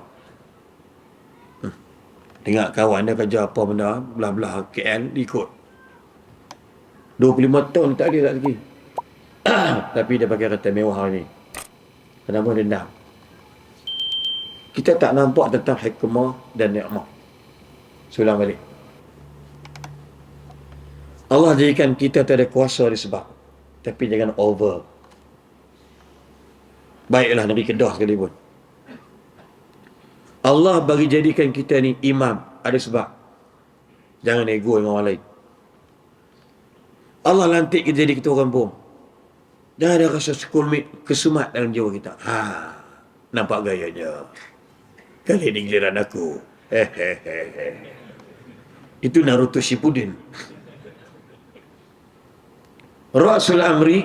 Dengar kawan dia kerja apa benda, belah-belah KL, dia ikut. 25 tahun tak ada tak lagi. Tapi dia pakai kereta mewah hari ni. Kenapa dia nak? Kita tak nampak tentang hikmah dan nikmah. Sulang balik. Allah jadikan kita tak ada kuasa di sebab. Tapi jangan over. Baiklah Nabi Kedah sekalipun. Allah bagi jadikan kita ni imam. Ada sebab. Jangan ego dengan orang lain. Allah lantik kita jadi kita orang bom. Jangan ada rasa kesumat dalam jiwa kita. Nampak gayanya. Kali ni giliran aku. Itu Naruto Shippuden. Rasul Amri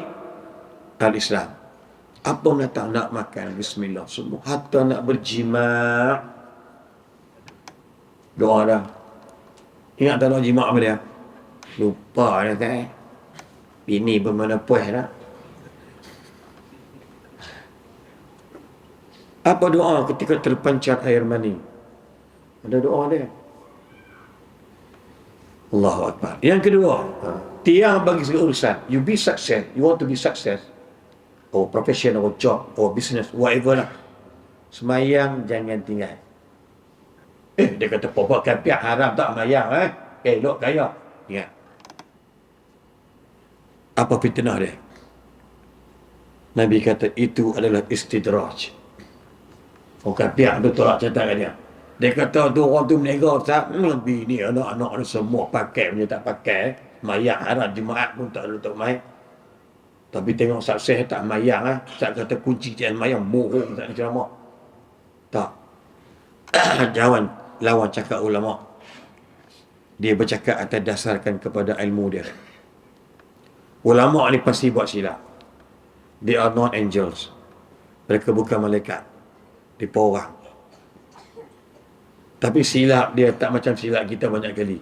Al-Islam. Apa nak makan? Bismillah semua. Hatta nak berjima'. Doa dah. Ingat tak nak jima' apa dia? Lupa dah tak. Bini bermana puas dah. Apa doa ketika terpancar air mani? Ada doa dia. Allahu Akbar. Yang kedua, tiang bagi segala urusan. You be success. You want to be success. Or profession, or job, or business, whatever lah. Semayang jangan tinggal. Dia kata pokok kapiak haram tak semayang elok kaya. Ingat. Apa fitnah dia? Nabi kata itu adalah istidraj. Kapiak betul lah cakap dia. Dia kata tu orang tu menega tak lebih ni anak-anak ni semua pakai punya tak pakai. Mayang haram jemaat pun tak ada untuk main. Tapi tengok sukses tak mayang tak kata kunci jangan mayang bohong tak ada ceramah. Tak. Jangan lawan cakap ulama. Dia bercakap atas dasarkan kepada ilmu dia. Ulama ni pasti buat silap. They are not angels. Mereka bukan malaikat. Dia orang. Tapi silap dia tak macam silap kita banyak kali.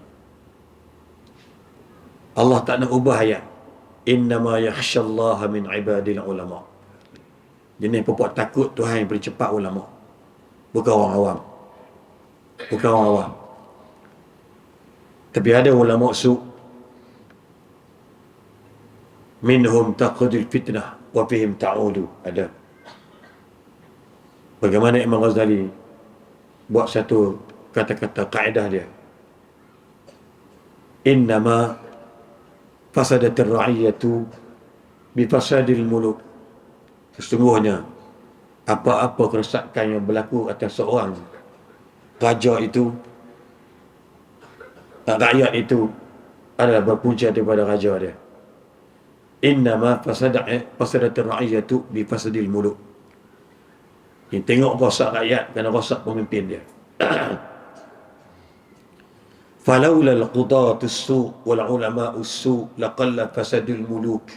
Allah tak nak ubah ayat. Innama yakhshallaha min ibadil ulama. Jenis perbuat takut Tuhan yang paling cepat ulama. Bukan orang awam. Bukan orang awam. Tapi ada ulama su. Minhum taqudil fitnah wa fihim ta'udu. Ada. Bagaimana Imam Ghazali buat satu kata-kata kaedah dia. Innama fasadatir ra'iyatu bifasadil muluk. Sesungguhnya apa-apa kerosakan yang berlaku atas seorang raja itu, rakyat itu adalah berpunca daripada raja dia. Innama fasadatir ra'iyatu bifasadil muluk. Yang tengok rosak rakyat kerana rosak pemimpin dia. Falaula al-qudatus su' wal ulama'us su' laqalla fasadul muluk.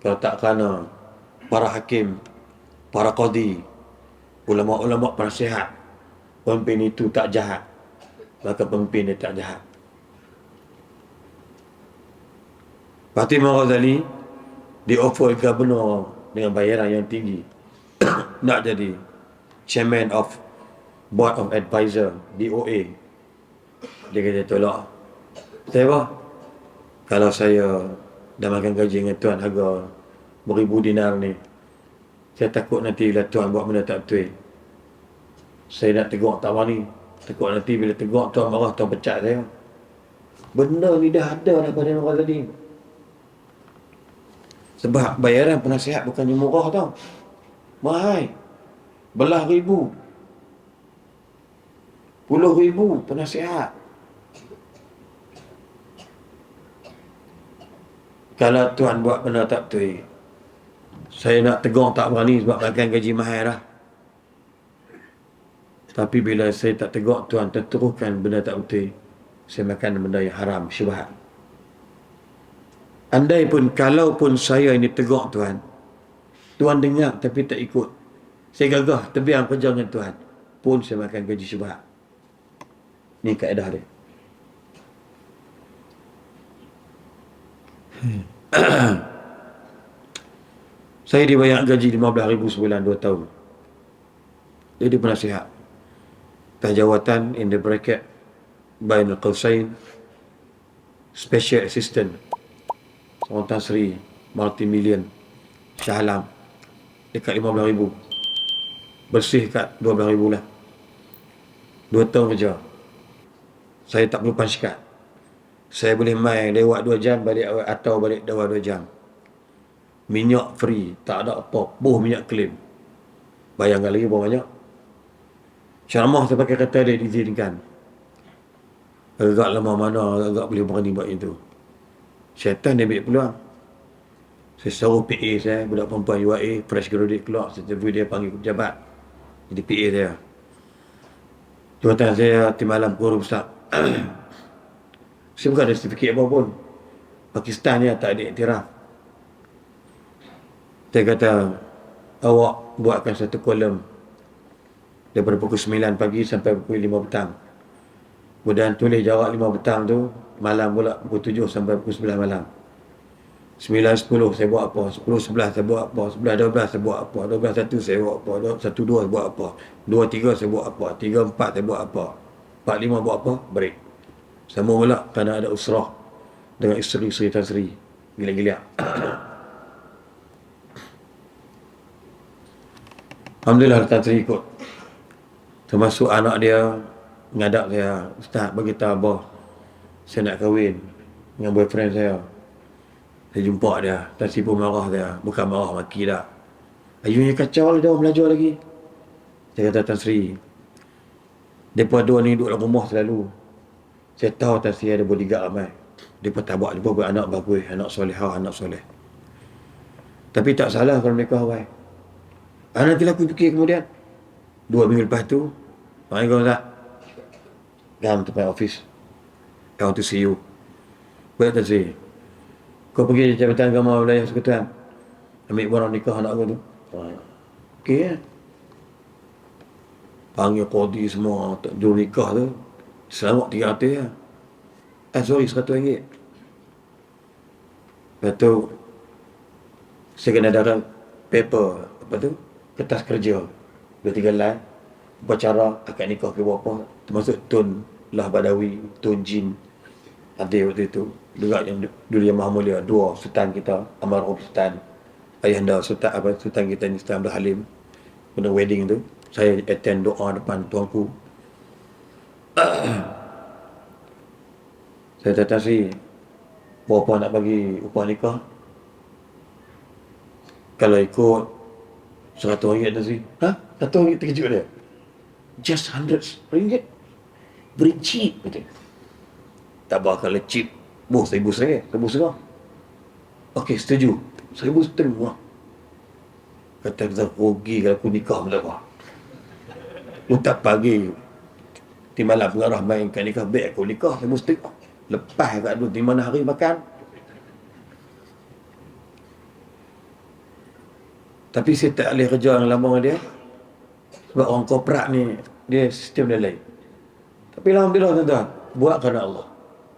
Kalau tak kerana para hakim, para qadi, ulama-ulama penasihat, pemimpin itu tak jahat, maka pemimpin dia tak jahat. Fatimah Ghazali di offer gubernur dengan bayaran yang tinggi nak jadi chairman of board of advisor DOA. Dia kata tolak. Saya apa? Kalau saya dah makan gaji dengan tuan harga beribu dinar ni, saya takut nanti bila tuan buat benda tak betul. Saya nak tegur tak berani. Takut nanti bila tegur tuan marah, tuan pecat saya. Benda ni dah ada daripada orang tadi. Sebab bayaran penasihat bukannya murah tau. Mahal. Belah ribu. Puluh ribu penasihat. Kalau tuan buat benda tak betul, saya nak tegur tak berani sebab makan gaji mahal lah. Tapi bila saya tak tegur tuan terteruskan benda tak betul, saya makan benda yang haram, syubhat. Andai pun, kalau pun saya ini tegur tuan, tuan dengar tapi tak ikut, saya gagah terbiang kerja dengan tuan, pun saya makan gaji syubhat. Ni kaedah dia. Saya dibayar gaji 15,000 sebulan 2 tahun. Jadi penasihat. jawatan in the bracket bain al-qausain special assistant seorang Tan Sri multi-million Shah Alam dekat 15,000, bersih kat 12,000 lah. 2 tahun kerja. Saya tak perlu punch card. Saya boleh main lewat 2 jam balik atau balik 2 jam. Minyak free, tak ada apa, minyak claim. Bayangkan lagi berapa banyak. Ceramah saya pakai kata dia diizinkan. Agak lama mana agak boleh berani buat itu. Syaitan dia ambil peluang. Saya suruh PA saya, budak perempuan UIA, fresh graduate keluar, saya interview dia panggil pejabat. Jadi PA saya. Jawatan saya tim malam guru besar. Saya bukan ada sertifikat apa pun. Pakistan ni tak ada iktiraf. Saya kata, awak buatkan satu kolom daripada pukul 9 pagi sampai pukul 5 petang. Kemudian tulis jawab 5 petang tu, malam pula pukul 7 sampai pukul 9 malam. 9.10 saya buat apa, 10.11 saya buat apa, 11.12 saya buat apa, 12.1 saya buat apa, 1.2 saya buat apa, 2.3 saya buat apa, 3.4 saya buat apa, 4.5 buat apa, break. Sama pula kerana ada usrah dengan isteri Tan Sri. Gila-gila. Alhamdulillah Tan Sri ikut. Termasuk anak dia ngadap saya, Ustaz bagi tahu abah saya nak kahwin dengan boyfriend saya. Saya jumpa dia, Tan Sri pun marah dia. Bukan marah, maki dah. Ayunya kacau lah, dia orang belajar lagi. Saya kata Tan Sri, mereka dua ni duduk dalam rumah selalu. Saya tahu Tan Sri ada bodyguard ramai. Mereka tak buat, mereka buat anak bagus, anak solehah, anak soleh. Tapi tak salah kalau mereka hawa. Nanti lah aku fikir kemudian. 2 minggu lepas tu, Assalamualaikum Ustaz. Come to my office. I want to see you. Baik Tan Sri, kau pergi Jabatan Agama Wilayah Persekutuan, ambil barang nikah anak aku tu. Okey ya. Panggil qadi semua, juru nikah tu. Selamat 300 ya. Sorry, RM100. Lepas tu, saya kena darat paper, apa tu, kertas kerja. 2-3 line. Upacara akad nikah ke berapa, termasuk tun lah Badawi, tun jin. Ada waktu itu juga yang dulu yang Maha Mulia, 2 sultan kita, Almarhum Sultan Ayahanda Sultan Sultan kita ni, Sultan Abdul Halim, pada wedding tu saya attend doa depan tuanku. Saya kata Sri, berapa nak bagi upah nikah? Kalau ikut RM100 tu Sri. RM100 terkejut dia. Just RM100. Very cheap kata. Tak bakal cheap. RM1,000, RM1,000. Okey, setuju. RM1,000 kata kita rugi kalau aku nikah berapa. Utak pagi di malam pengarah mainkan nikah, baik aku nikah RM1,000. Lepas kat dulu di mana hari makan. Tapi saya tak boleh kerja yang lama dengan dia. Sebab orang korporat ni, dia sistem dia lain. Tapi alhamdulillah tuan-tuan, buat kerana Allah.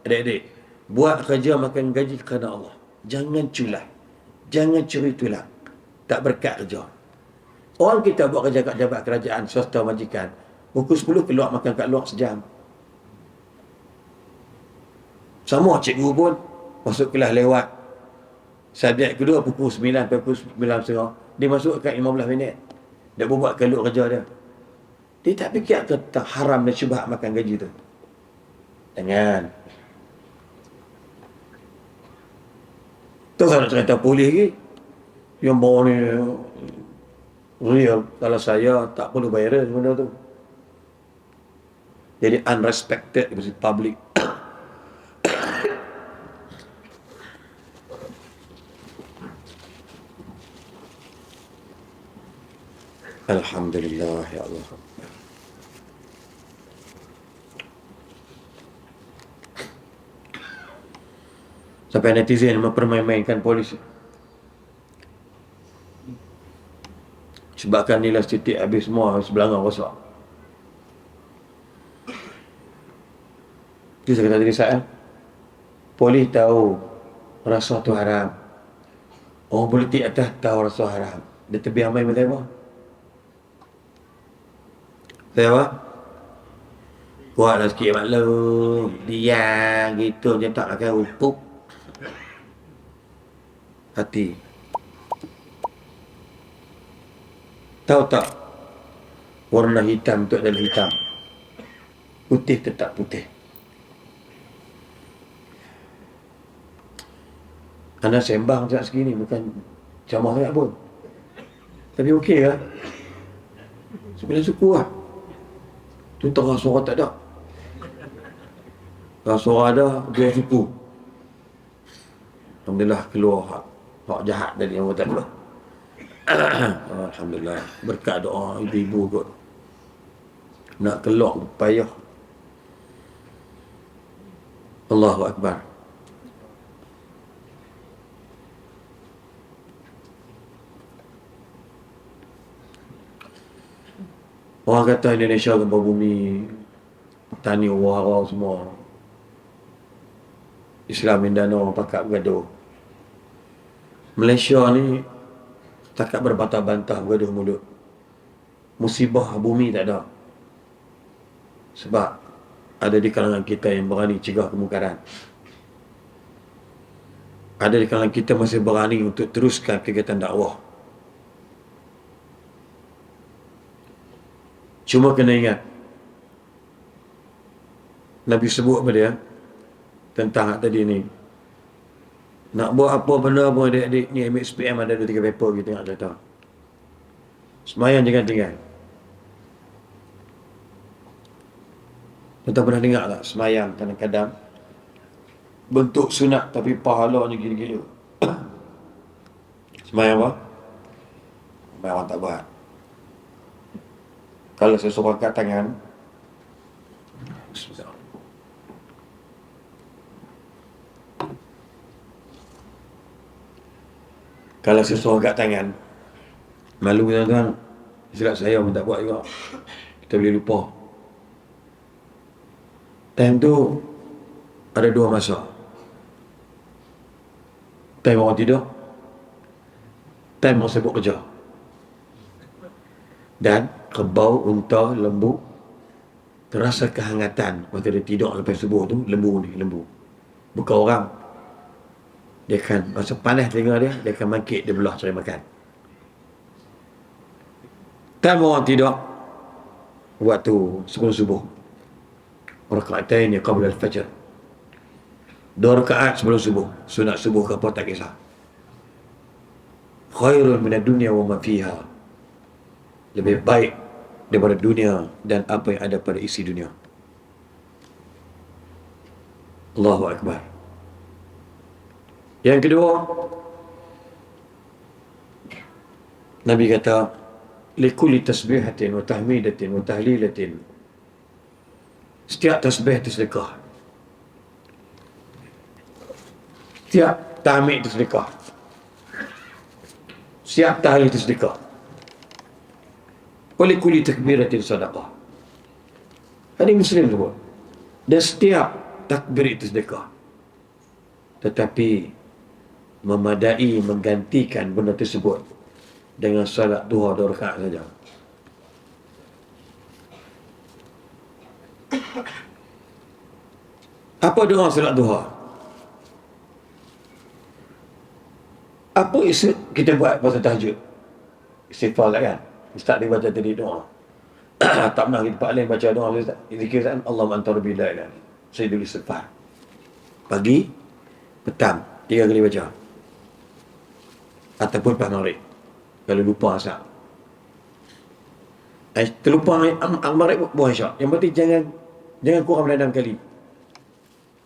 Adik-adik, buat kerja makan gaji kerana Allah. Jangan culah. Jangan curi tulang. Tak berkat kerja. Orang kita buat kerja kat jabat kerajaan, swasta, majikan, pukul 10 keluar makan kat luar sejam. Sama cikgu pun masuk kelas lewat. Subjek kedua pukul 9 sampai pukul 9.30. Dia masuk kat 15 minit. Dia buat keluar kerja dia. Dia tak fikir tentang haram dan syubhat makan gaji tu. Jangan. Tu saya nak cerita polis lagi. Yang bawa ni real. Kalau saya tak perlu bayaran benda tu. Jadi unrespected di public. Alhamdulillah ya Allah. Sampai netizen mempermain-mainkan polis. Sebabkan nilai titik habis semua, sebelangah rosak. Itu saya kata tadi Sa'al. Polis tahu rasuah tu haram. Orang politik atas tahu rasuah haram. Dia terbiar main macam apa? Saya apa? Kuatlah sikit maklum. Diam gitu je tak akan upuk hati. Tahu tak warna hitam itu adalah hitam. Putih tetap putih. Anda sembang tak segini bukan ceramah sangat pun. Tapi okey lah. Sebenarnya suku lah. Tu tengah suara tak ada. Kalau suara ada, dua suku. Alhamdulillah keluar hak jahat dari yang tak keluar. Alhamdulillah. Berkat doa ibu-ibu kot. Nak keluar payah. Allahu Akbar. Orang kata Indonesia gempa bumi, petani wara semua. Islam Mindanao pakat bergaduh. Malaysia ni takat berbantah-bantah bergaduh mulut. Musibah bumi tak ada. Sebab ada di kalangan kita yang berani cegah kemungkaran. Ada di kalangan kita masih berani untuk teruskan kegiatan dakwah. Cuma kena ingat, Nabi sebut apa dia tentang tadi ni, nak buat apa benda pun adik-adik ni ambil SPM ada 2-3 paper kita tengok cerita. Semayang jangan tinggal. Kita pernah dengar tak semayang kadang-kadang bentuk sunat tapi pahalanya gila-gila. Semayang apa? Semayang orang tak buat. Kalau seseorang angkat tangan, kalau seseorang angkat tangan, malu tuan-tuan, silap saya pun tak buat juga. Kita boleh lupa. Time tu ada dua masa. Time orang tidur, time orang sibuk kerja. Dan kebau, unta, lembu terasa kehangatan waktu dia tidur lepas subuh tu. Lembu. Bukan orang. Dia akan, masa panas telinga dia akan bangkit, dia belah cari makan. Time orang tidur waktu sebelum subuh, rakaatain qabla al-fajr, 2 rakaat sebelum subuh, sunat subuh ke apa tak kisah. Khairun minad dunya wa ma fiha, lebih baik daripada dunia dan apa yang ada pada isi dunia. Allahu Akbar. Yang kedua, Nabi kata, likulli tasbihatin wa tahmidatin wa tahlilatin, setiap tasbih itu sedekah, setiap tahmid itu sedekah, setiap tahlil itu sedekah, wa likulli takbiratin sadaqah. Hadis Muslim sebut. Dan setiap takbir itu sedekah. Tetapi memadai menggantikan benda tersebut dengan salat duha 2 rakaat saja. Apa doa salat duha? Apa isi kita buat pasal tahajud? Istighfar lah kan? Ustaz dia baca tadi doa. Tak pernah kita Pak Alim baca doa Ustaz. Zikir Ustaz, Allahumma anta rabbi la ilaha illa anta, Sayyidul istighfar. Pagi, petang, 3 kali baca. Ataupun pas maghrib. Kalau lupa asal. Terlupa maghrib buang isyak. Yang penting jangan kurang dari 6 kali.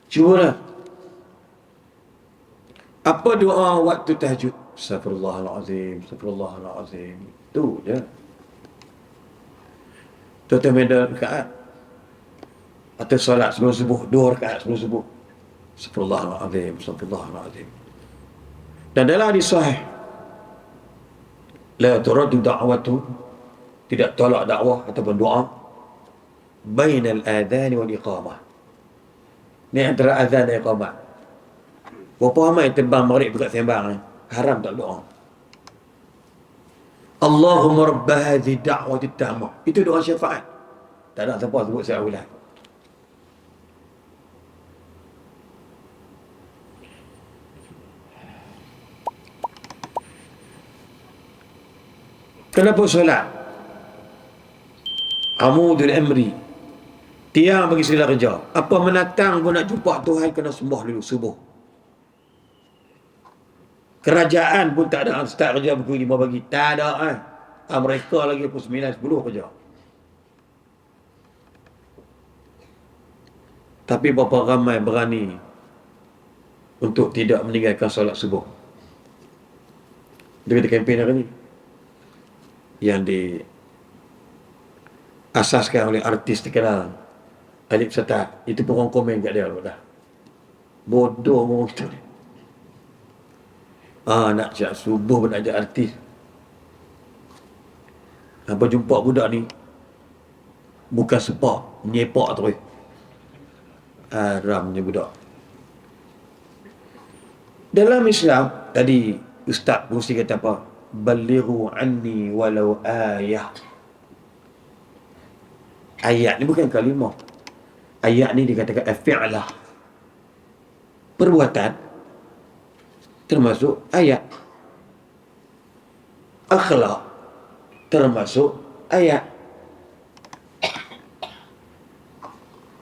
Cubalah. Apa doa waktu tahajud? Astaghfirullahalazim, astaghfirullahalazim. Itu je. Tuan-tuan beda rakaat. Atau solat sebelum subuh, 2 rakaat sebelum subuh. Astaghfirullahalazim, astaghfirullahalazim. Dan dalam hadis sahih, la turaddu da'watu, tidak tolak dakwah ataupun doa bainal adhan wal iqamah. Ni antara azan dan iqamah. Berapa ramai terbang maghrib dekat sembang, haram tak doa. Allahumma rabb hadhihi da'wati tammah. Itu doa syafaat. Tak ada siapa sebut saya ulang. Kenapa solat? Amudul amri, tiang bagi segala kerja. Apa menatang pun nak jumpa Tuhan, kena sembah dulu subuh. Kerajaan pun tak ada start kerja pukul 5 pagi. Tak ada mereka lagi pukul 9, 10 kerja. Tapi berapa ramai berani untuk tidak meninggalkan solat subuh? Dia kata kempen hari ni yang diasaskan oleh artis terkenal Alip Setat. Itu pun orang komen kat dia dah. Bodoh orang itu. Nak siap subuh pun nak ajak artis. Apa jumpa budak ni bukan sepak, nyepak terus. Haramnya budak. Dalam Islam tadi Ustaz mesti kata apa? Balighu anni walau ayah. Ayat ni bukan kalimah. Ayat ni dikatakan fi'lah. Perbuatan termasuk ayat. Akhlak termasuk ayat.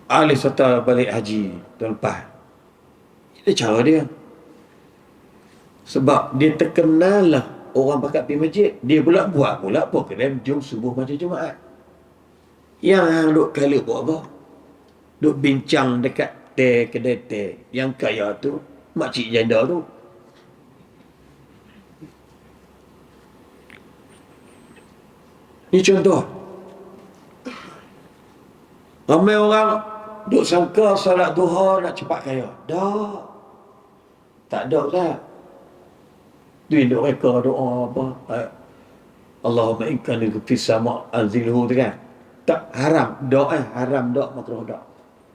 Ali serta balik haji tahun lepas. Itu cara dia. Sebab dia terkenal lah orang pakat pergi masjid. Dia pula buat pula program jom subuh macam Jumaat. Yang hang duk kala buat apa? Duk bincang dekat kedai teh. Yang kaya tu makcik janda tu. Ni contoh. Ramai orang duk sangka solat duha nak cepat kaya. Tak ada tak. Duit duk reka doa apa. Allahumma in kana fis sama' anzilhu tu kan. Tak haram doa, haram doa, makruh doa.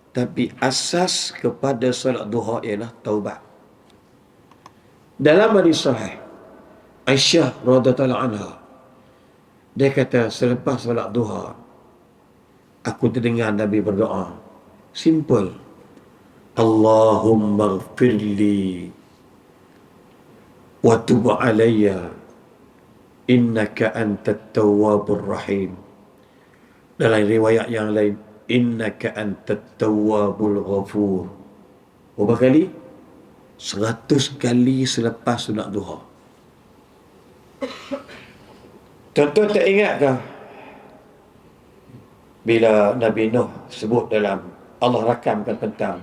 Tapi asas kepada solat duha ialah taubat. Dalam hadis sahih Aisyah radhiyallahu anha, dia kata selepas solat duha aku terdengar Nabi berdoa. Simple. Allahumma ighfirli wa tub alayya innaka antat tawwabur rahim. Dalam riwayat yang lain, innaka antat tawwabul ghafur. Berapa kali? 100 kali selepas sunat duha. Tuan-tuan tak ingatkah bila Nabi Nuh sebut dalam Allah rakamkan tentang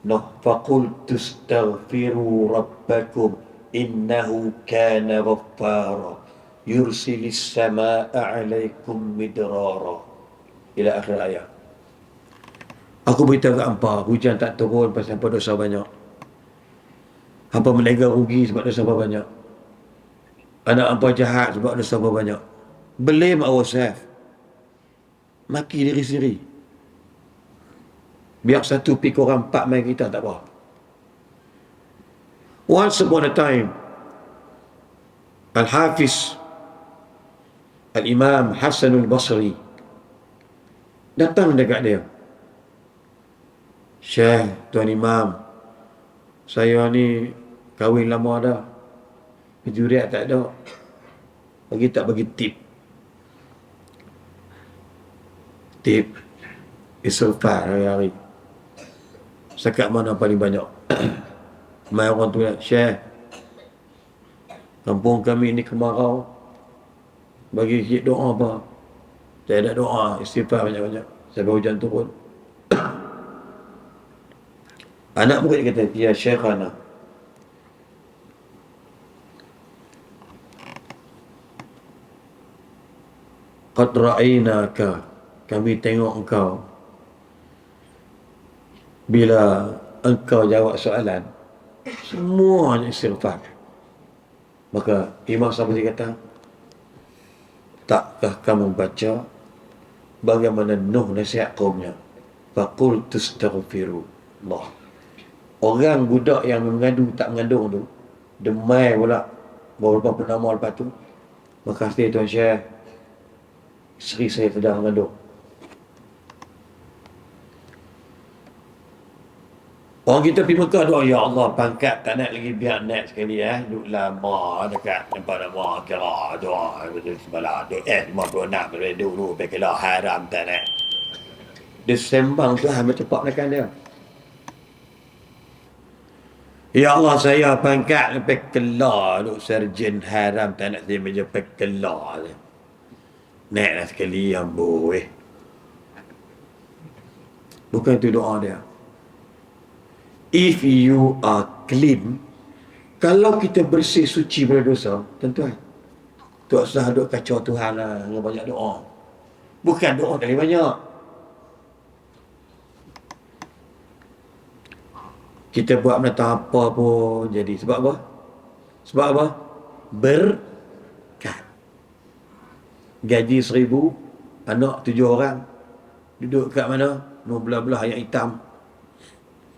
Nuh, faqultu astaghfiru rabbakum innahu kana ghaffara yursilis samaa'a 'alaikum midrara ila akhir ayat. Aku beritahu kat hampa, hujan tak turun pasal hampa dosa banyak. Hampa meniaga rugi sebab dosa banyak. Anak hampa jahat sebab dosa banyak. Blame ourselves. Maki diri sendiri. Biar satu pik orang 4 main kita tak apa. Once upon a time, Al-Hafiz Al-Imam Hasanul Basri datang dekat dia. Syekh, Tuan Imam, saya ni kahwin lama dah, kejuriat tak ada, bagi tip istighfar hari-hari. Zakat mana paling banyak? Mai orang tu nak, Syekh, kampung kami ni kemarau, bagi sikit doa apa? Saya ada doa istighfar banyak-banyak sampai hujan turun. Anak murid kata, ya Syekhana, qad ra'ainaka, kami tengok engkau bila engkau jawab soalan semuanya istighfar. Maka Imam Sabri kata, takkah kamu baca bagaimana Nuh nasihat kaumnya? Faqultu astaghfirullah. Orang budak yang mengandung tak mengandung tu demai pula beberapa purnama lepas tu, makasih Tuan Syekh, isteri saya sedang mengandung. Orang kita pergi Mekah doa, ya Allah pangkat tak nak lagi, biar naik sekali duduk lama dekat tempat nama kira doa betul sebelah duduk 56 dulu pergi haram tak nak. Dia sembang Tuhan cepat menekan dia. Ya Allah saya pangkat sampai kelar duk serjen haram tak nak saya meja sampai kelar je. Naiklah sekali ambo Bukan itu doa dia. If you are clean, kalau kita bersih suci dari dosa, tuan-tuan, tak usah duk kacau Tuhan lah dengan banyak doa. Bukan doa kali banyak. Kita buat benda apa pun jadi. Sebab apa? Sebab apa? Berkat. Gaji 1,000, anak 7 orang. Duduk kat mana? Belah-belah yang hitam.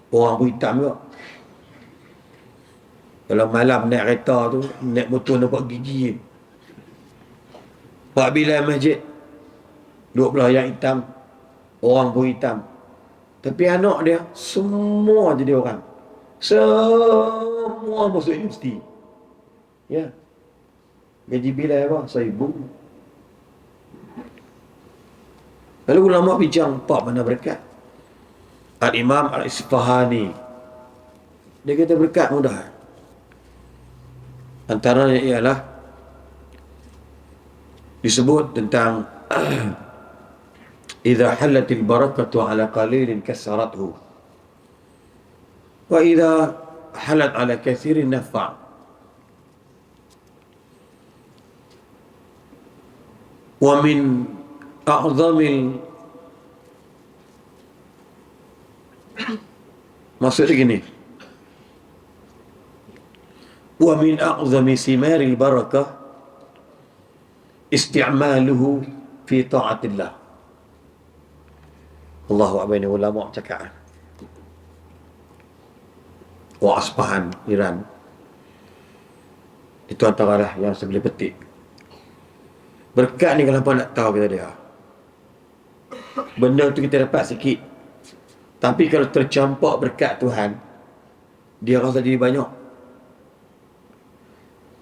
Orang pun hitam juga. Kalau malam naik kereta tu, naik motor nampak gigi. Pak Bilal masjid, duduk belah yang hitam. Orang pun hitam. Tapi anak dia, semua jadi orang. Semua masuk universiti. Ya. Gaji Bilal apa? 1,000. Lalu ulama bincang, Pak mana berkat? Al-Imam Al-Isfahani, dia kata berkat mudah. Antaranya ialah disebut tentang idza halatil barakatu ala qalilin kasarathu wa idza halat ala kathirin nafa'. Wa min a'zamil, maksudnya gini, wa min a'zami simaril barakah isti'maluhu fi ta'atillah. Allahu Akbar. Ini ulama cakap. Wa Aspahan, Iran. Itu antara lah yang saya boleh petik. Berkat ni kalau nak tahu kita dia, benda tu kita dapat sikit, tapi kalau tercampak berkat Tuhan, dia rasa jadi banyak.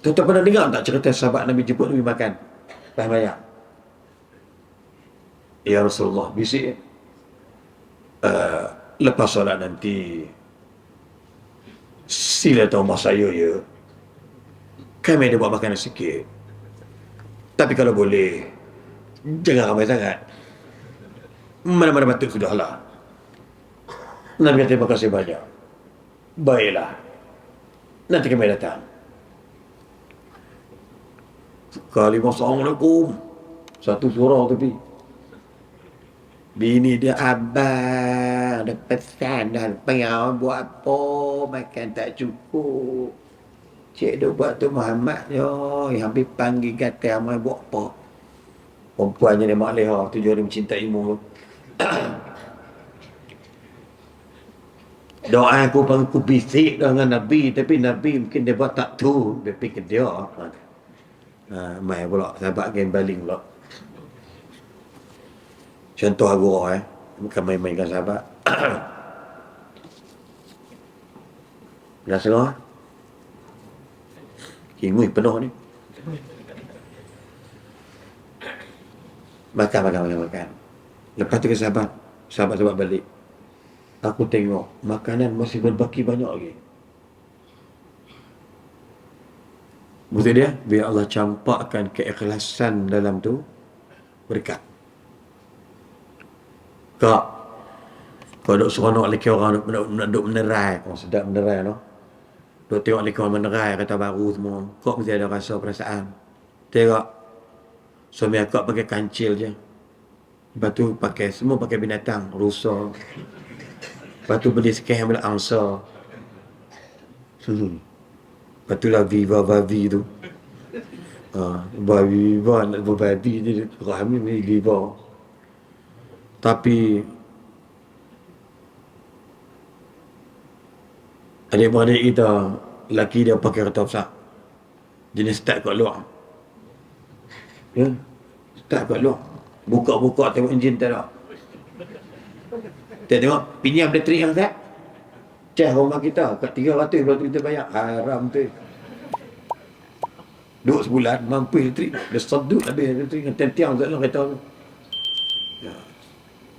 Tuan-tuan pernah dengar tak cerita sahabat Nabi jemput Nabi makan lepas bayar? Ya Rasulullah, bisik lepas solat nanti sila tahu masa saya ya, kami ada buat makanan sikit, tapi kalau boleh jangan ramai sangat, mana-mana batuk sudahlah. Nabi kata terima kasih banyak. Baiklah, nanti kami datang. Sekali Assalamualaikum, satu surau tapi bini dia, abang dah pesan dah, pengen buat apa, makan tak cukup. Cik dia buat tu Muhammad yo, hampir panggil kata amai buat apa. Perempuannya dia mak leha, tujuh hari mencintai ilmu. Doa aku pangku bisik dengan Nabi, tapi Nabi mungkin dia buat tak tu, dia fikir dia. Mai pula sahabat game baling pula. Contoh aku bukan main-mainkan sahabat. Dah setengah. Kingui penuh ni. Makan. Lepas tu ke sahabat balik. Aku tengok makanan masih berbaki banyak lagi. Maksud dia, biar Allah campakkan keikhlasan dalam tu berkat. Kak, kau duk seronok laki orang duk menerai. Oh, sedap menerai no. Duk tengok laki orang menerai, kata baru semua. Kau mesti ada rasa perasaan. Tengok, suami akak pakai kancil je. Lepas tu semua pakai binatang, rusa. Lepas tu beli sekian bela angsa. Lepas tu lah Viva Vavi tu. Viva nak berbabi je. Rahmi ni Viva. Tapi adik-beradik kita, lelaki dia pakai kereta besar. Jenis start kat luar. Ya, start kat luar. Buka-buka tengok enjin tak ada. Tengok, pinjam bateri yang tak? Cas rumah kita kat 300 baru kita bayar. Haram tu. Duduk sebulan mampu elektrik. Dia sedut habis elektrik dengan tiang-tiang dalam kereta tu. Ya.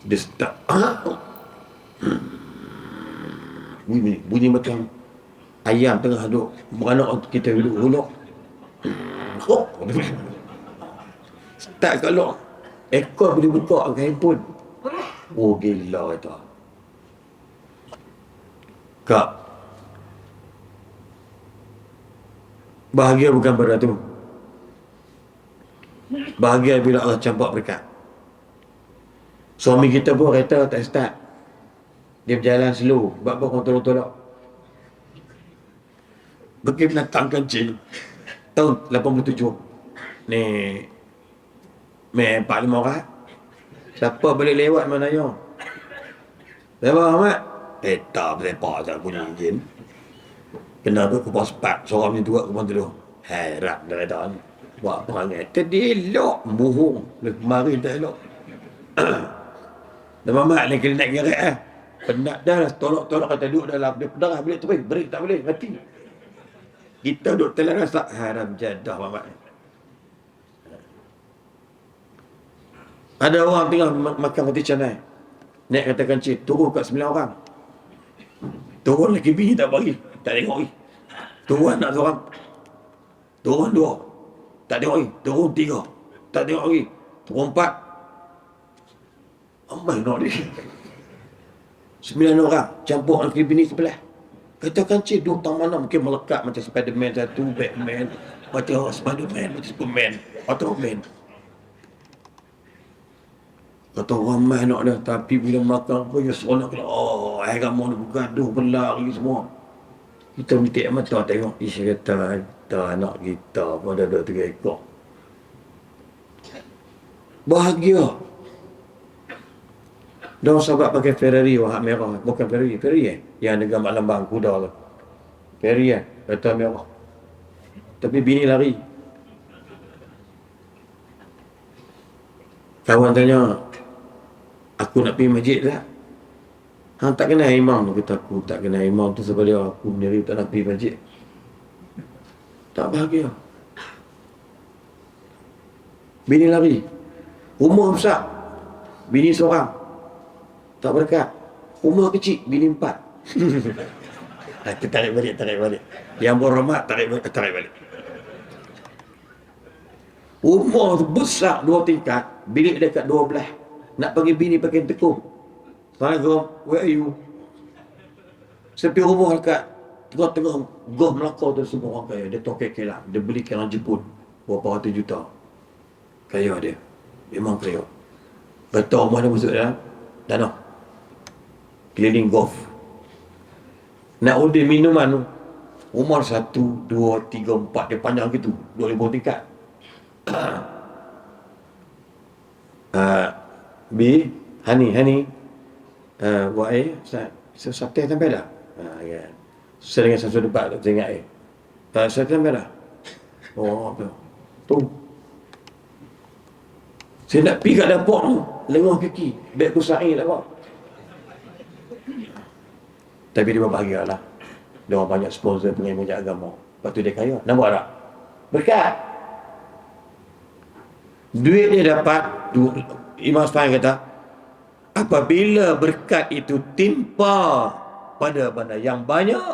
Dia start. Bunyi macam ayam tengah duduk beranak, kita duduk huluk. Start kat luar. Ekor boleh buka ke handphone. Oh gila kata. Kak, bahagia bukan pada tu. Bahagia bila Allah campak berkat. Suami kita pun kereta tak start. Dia berjalan slow. Sebab apa kau tolak-tolak? Pergi binatang kencing. Tahun 87. Ni Mei 45 orang. Siapa boleh lewat mana yo? Lewat Ahmad. Tak berlepas tak punya izin. Kena tu kupas sepat. Seorang ni dua kupas tu. Harap dah kata ni. Buat perangai. Tadi elok. Bohong. Mari tak elok. Dan Mamat ni kena naik gerak lah. Penat dah lah. Tolak-tolak kata duduk dalam. Dia pedarah bilik tu. Break tak boleh. Mati. Kita duduk telan rasa. Haram jadah Mamat ni. Ada orang tengah makan roti canai. Naik kata kancil. Turun kat 9 orang. Turun lagi bini tak bagi. Tak tengok lagi. Turun anak seorang. Turun 2. Tak tengok lagi. Turun 3. Tak tengok lagi. Turun 4. Amai nak dia. 9 orang. Campur lagi bini sebelah. Kata kancil duduk tang mana mungkin melekat macam Spiderman satu, Batman, macam Spiderman, macam Superman, atau Man. Kata ramai nak dia. Tapi bila makan apa, dia seronok kena. Oh, air ramah ni bergaduh, berlari semua. Kita menitik mata tengok. Ish kata, anak kita pun dah duduk 3 ekor. Bahagia. Diorang sahabat pakai Ferrari warna merah. Bukan Ferrari yang ada gambar lambang kuda tu. Ferrari kereta merah. Tapi bini lari. Kawan tanya, aku nak pergi masjid tak? Tak kenal imam tu. Kata aku tak kenal imam tu sebab dia aku sendiri tak nak pergi masjid. Tak bahagia. Bini lari. Rumah besar. Bini seorang. Tak berkat. Rumah kecil. Bini 4. Tarik balik. Yang berhormat tarik balik. Rumah tu besar 2 tingkat. Bilik dekat 12. Nak pergi bini pakai tekung. Assalamualaikum, where are you? Sepi rumah dekat tengah-tengah Gulf Melaka tu semua orang kaya. Dia tahu kekelah. Dia beli kerang Jepun. Berapa ratus juta. Kaya dia. Memang kaya. Betul rumah dia masuk dalam danau. Keliling Gulf. Nak order minuman tu. Rumah 1, 2, 3, 4. Dia panjang gitu. 2,000 tingkat. Hani. Buat air. Sate sampai dah. Ya. Susah dengan satu debat tak ingat air. Sate sampai dah. Oh, apa? Tu. Saya nak pergi kat dapur tu. Lengah kaki. Beg aku sa'i tak apa. Tapi dia berbahagia lah. Dia orang banyak sponsor pengajian agama. Lepas tu dia kaya. Nampak tak? Berkat. Duit dia dapat. Imam Sufyan kata, apabila berkat itu timpa pada benda yang banyak,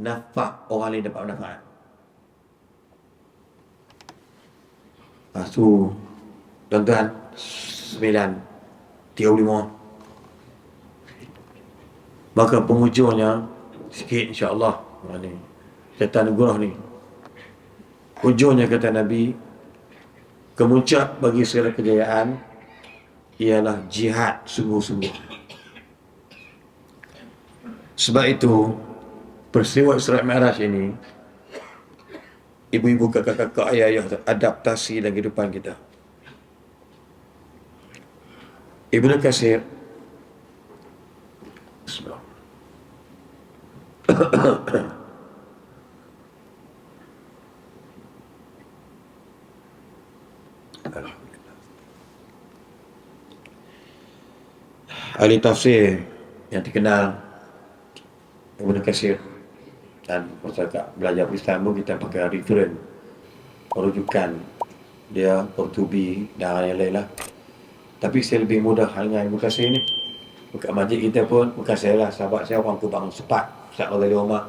nafak orang lain dapat manfaat. Lepas tu, tuan-tuan, 9:35. Maka penghujungnya, sikit insya-Allah. Ni, syaitan gurah ni. Hujungnya kata Nabi, kemuncak bagi segala kejayaan ialah jihad sungguh-sungguh. Sebab itu, peristiwa Isra' Mi'raj ini, ibu-ibu, kakak-kakak, ayah-ayah, adaptasi dalam kehidupan kita. Ibnu Katsir Bismillah. Ahli tafsir yang terkenal Ibnu Katsir. Dan masyarakat belajar Islam pun kita pakai referen, rujukan dia Qurtubi dan yang lain lah. Tapi saya lebih mudah dengan Ibnu Katsir ni. Bukan masjid kita pun, bukan saya lah, sahabat saya orang Kubang Sepat, Ustaz Ghazali Omar.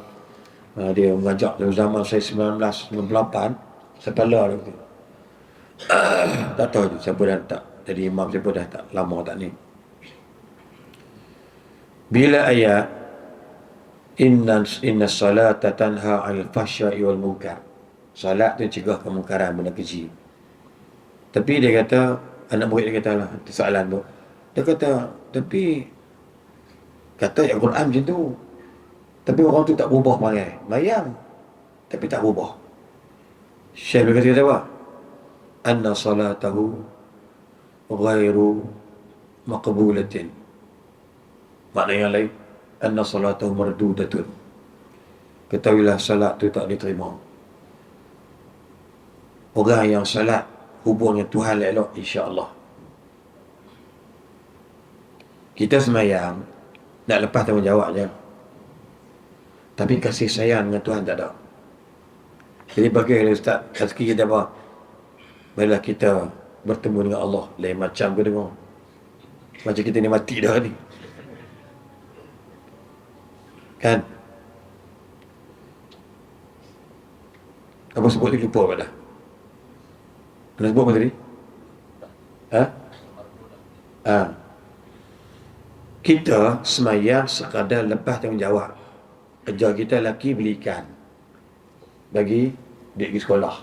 Dia mengajak dari zaman saya 1998, sepala dia kata. Tak tahu je siapa dah tak jadi imam, siapa dah tak lama tak ni. Bila ayat inna salata tanha 'anil fahsya'i wal munkar. Salat tu cegah kemungkaran, benda keji. Tapi dia kata, anak murid dia kata lah, soalan tu. Dia kata, tapi kata Al-Quran macam tu. Tapi orang tu tak berubah perangai. Bayang. Tapi tak berubah. Syekh berkata kata apa? Anna salatahu ghairu maqbulatin. Makna yang lain, anna salatahu mardudatun. Ketahuilah salat tu tak diterima. Orang yang salat hubung dengan Tuhan elok, insya-Allah. Kita semayang nak lepas tanggungjawab je. Tapi kasih sayang dengan Tuhan tak ada. Jadi bagi Ustaz Azki kita apa? Marilah kita bertemu dengan Allah. Lain macam ke dengar. Macam kita ni mati dah ni. Kan? Apa sebut ni lupa apa dah? Kena sebut apa tadi? Kita semayang sekadar lepas tanggungjawab. Kerja kita lelaki beli ikan bagi dia pergi sekolah.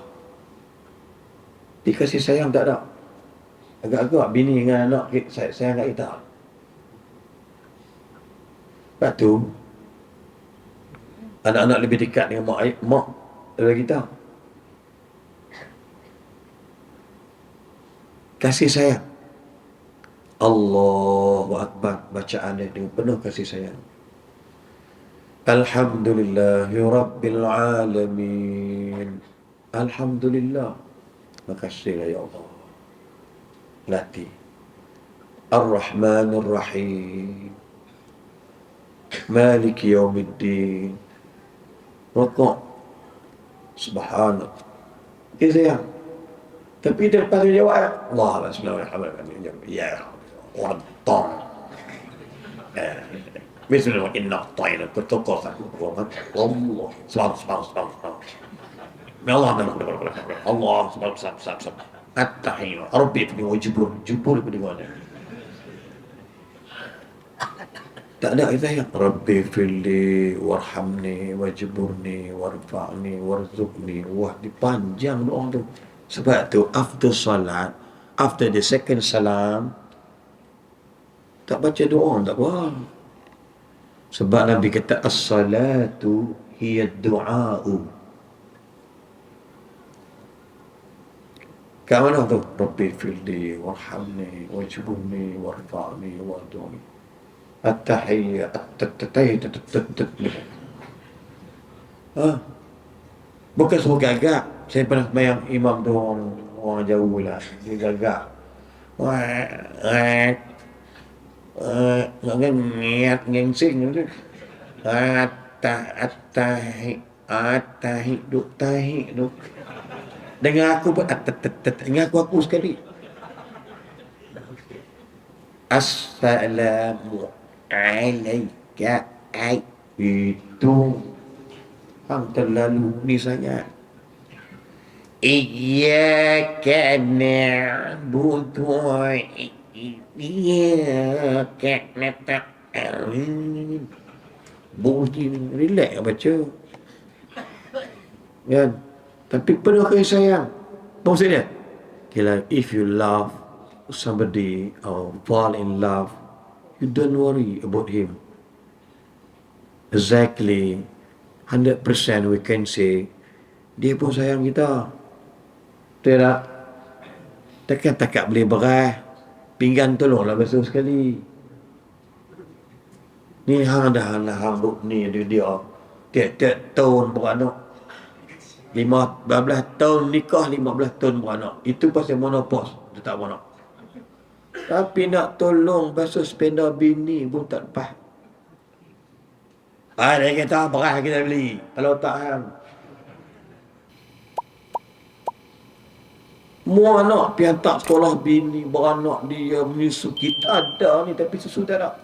Dikasih sayang tak ada. Agak-agak bini dengan anak sayang kat kita. Lepas tu anak-anak lebih dekat dengan mak daripada kita. Kasih sayang. Allahu Akbar, bacaan dia dengan penuh kasih sayang. Alhamdulillahi Rabbil Alamin. Alhamdulillah. Makasihlah ya Allah. Latih. Ar-Rahmanir Rahim. Maliki Yaumiddin. Rukuk. Subhanallah. Kasih sayang. Tapi dia lepas dia jawab, Allah Bismillahirrahmanirrahim. Ya Waddam. Bismillah, inna ta'ina bertukar satu. Allah. Subhanallah. Allah. Subhanallah. At-tahiyyu. Rabbi fi wajibur. Jubur pada mana? Tak ada itu yang Rabbi filli warhamni wajburni warfa'ni warzuqni. Wah, dipanjang doa tu. Sebab tu after salat, after the second salam, tak baca doa tak apa. Sebab Nabi kata as-salatu hiya du'a'u. Kat mana tu? Rabbi filli warhamni wajburni warfa'ni warzuqni. At-tahiyyat bukan semua gagak. Saya pernah sembahyang imam tu orang jauh lah. Dia gagak. Ngiat ngengsing tu. Atahi duk. Dengar aku pun dengar aku sekali. Assalamu alaika itu hang terlalu ni sangat. Iyyaka na'budu wa iyyaka nasta'in. Boleh relax baca. Kan? Tapi penuh kasih sayang. Apa maksudnya? Kira if you love somebody or fall in love, you don't worry about him. Exactly 100% we can say dia pun sayang kita. Betul tak? Takkan takak boleh beras pinggan tolonglah basuh sekali. Ni hang dah hang ni dia tiap-tiap tahun beranak. 15 tahun nikah, 15 tahun beranak. Itu pasal monopause, dia tak beranak. Tapi nak tolong basuh sepeda bini pun tak lepas. Dia kata beras kita beli. Kalau tak hang. Mu anak pi hantar sekolah bini, beranak dia menyusu kita ada ni tapi susu tak ada.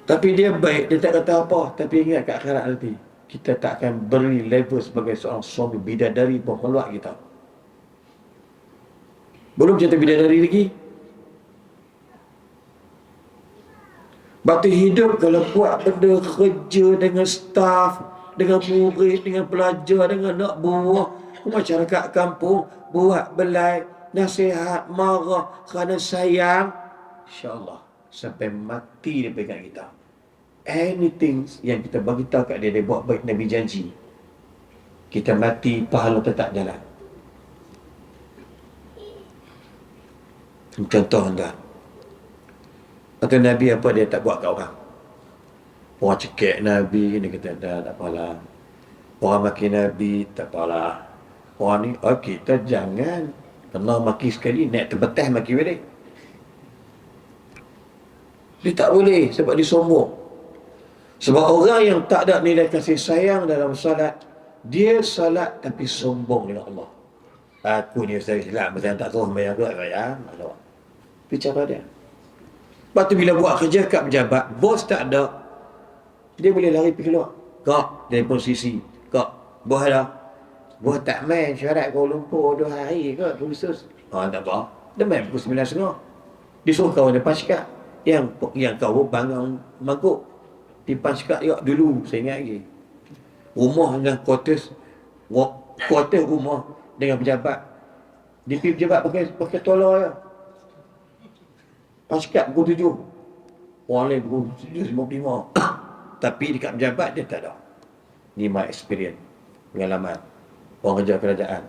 Tapi dia baik, dia tak kata apa. Tapi ingat kat akhirat nanti, kita tak akan beri level sebagai seorang suami bidadari pemeluk kita. Belum cerita bidadari lagi. Batu hidup kalau buat benda kerja dengan staff, dengan murid, dengan pelajar, dengan anak buah, masyarakat kampung, buat belai, nasihat, marah kerana sayang, insyaAllah sampai mati dia pegang kita. Anything yang kita bagi tahu kat dia buat baik, Nabi janji kita mati pahala tetap jalan. Contoh anda, atau Nabi apa dia tak buat kat orang. Orang cekik Nabi, dia kata tak apalah. Orang maki Nabi, tak apalah. Orang ni, kita jangan pernah maki sekali, naik terbetas maki balik. Dia tak boleh sebab dia sombong. Sebab orang yang tak ada nilai kasih sayang dalam salat, dia salat tapi sombong dengan Allah. Aku ni Ustaz Islam, macam tak tahu bayar ke, bayar. Itu cara dia. Lepas tu bila buat kerja kat pejabat, bos tak ada, dia boleh lari pergi keluar. Kak, telefon sisi. Kak, bos ada. Bos tak main syarat Kuala Lumpur 2 hari ke, khusus. Tak apa. Dia main pukul 9.30. Dia suruh kawan depan sekat. Yang kau bangun mangkuk. Depan sekat juga dulu, saya ingat lagi. Rumah dengan quarters rumah dengan pejabat. Dia pergi pejabat pakai tolor je. Pas sekat pukul 7. Orang lain pukul 7.55. Tapi dekat pejabat dia tak ada. Ni my experience, pengalaman orang kerja kerajaan.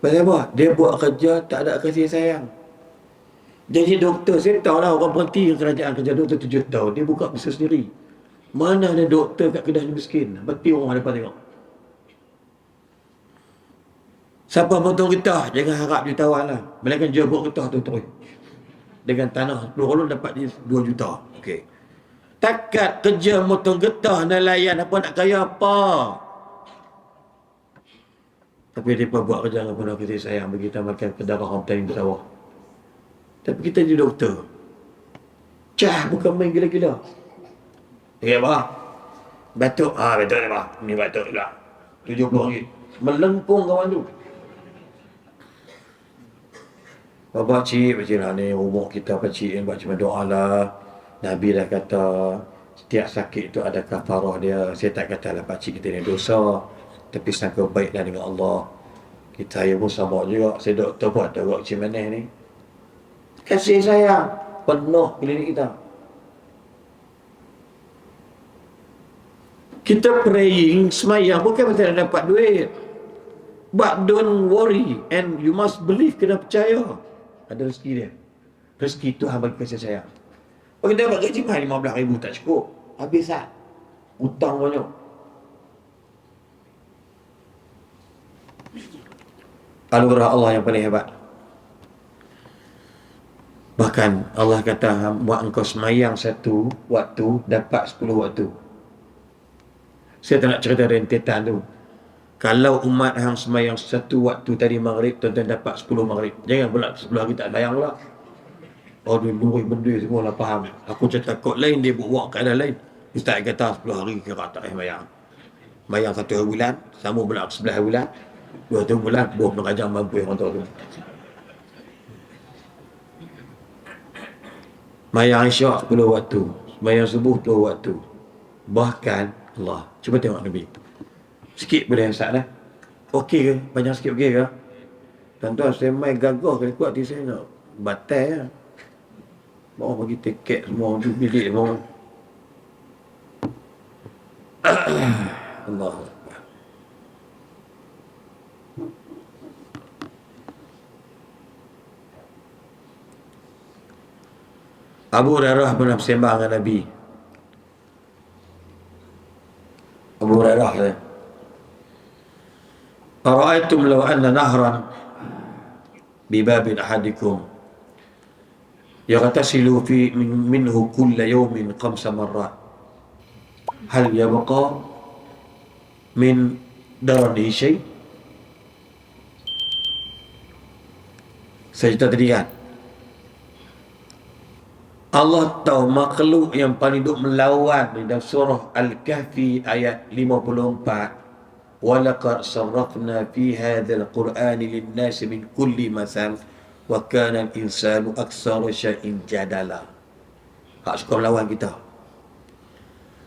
Pasal apa? Dia buat kerja tak ada kasih sayang. Jadi doktor, saya tahu lah orang berhenti kerajaan kerja doktor 7 tahun, dia buka bisnes sendiri. Mana ada doktor kat Kedah ni miskin? Berarti orang depan tengok. Siapa potong getah, jangan harap dia tawan lah. Melainkan jual buat getah tu terus. Dengan tanah 10 kolon dapat dia 2 juta. Okey. Takat kerja motong getah, nelayan apa nak kaya apa. Tapi mereka buat kerja dengan penuh kasih sayang bagi kita makan kedai orang petani bersawah. Tapi kita jadi doktor. Cah, bukan main gila-gila. Okay, apa? Batuk. Batuk ni apa? Ni batuk juga. RM70. Melengkung kawan tu. Bapak cik lah ni, umur kita pakcik ni, cuma doa lah. Nabi dah kata, setiap sakit tu ada kafarah dia. Saya tak katalah pakcik kita ni dosa, tapi sangka baiklah dengan Allah. Kita pun sama juga. Saya doktor pun ada orang cik manis ni. Kasih sayang penuh klinik kita. Kita praying, semayang bukan pasal nak dapat duit. But don't worry, and you must believe, kena percaya. Ada rezeki dia. Rezeki Tuhan bagi kasih sayang. Kalau kita dapat gaji mahal 15,000 tak cukup. Habis tak? Hutang banyak. Anugerah Allah yang paling hebat. Bahkan Allah kata, buat engkau semayang 1 waktu, dapat 10 waktu. Saya tak nak cerita rentetan tu. Kalau umat hang semayang 1 waktu tadi maghrib, tuan-tuan dapat 10 maghrib. Jangan pula 10 hari tak bayang pula. Oh, dia lurus benda semua lah, faham. Aku cakap kod lain, dia buat keadaan lain. Ustaz kata 10 hari kira tak payah mayang. Mayang 1 bulan, sama pula 11 bulan. 2 bulan, 24 jam mampu yang orang tahu tu. Mayang isyak 10 waktu. Mayang subuh 10 waktu. Bahkan, Allah, cuba tengok Nabi. Sikit boleh Ustaz dah. Okey ke? Banyak sikit okey ke? Tuan-tuan, saya main gagah kali kuat di saya nak batal lah. Bawa bagi tiket semua, bilik semua. Allah. Abu Hurairah pernah bersembang dengan Nabi. Abu Hurairah kata, "Ara'aitum law anna nahran bi babin ahadikum يغتسل منه كل يوم 5 مرات هل يبقى من درنه شيء. Saya cerita tadi kan, Allah tahu makhluk yang paling duk melawan dalam surah Al-Kahfi ayat 54, walaqad sarrafna fi hadzal qur'ani lin-nasi min kulli masal wa kana al-insanu aktsara syai'in jadala. Hak suka melawan kita.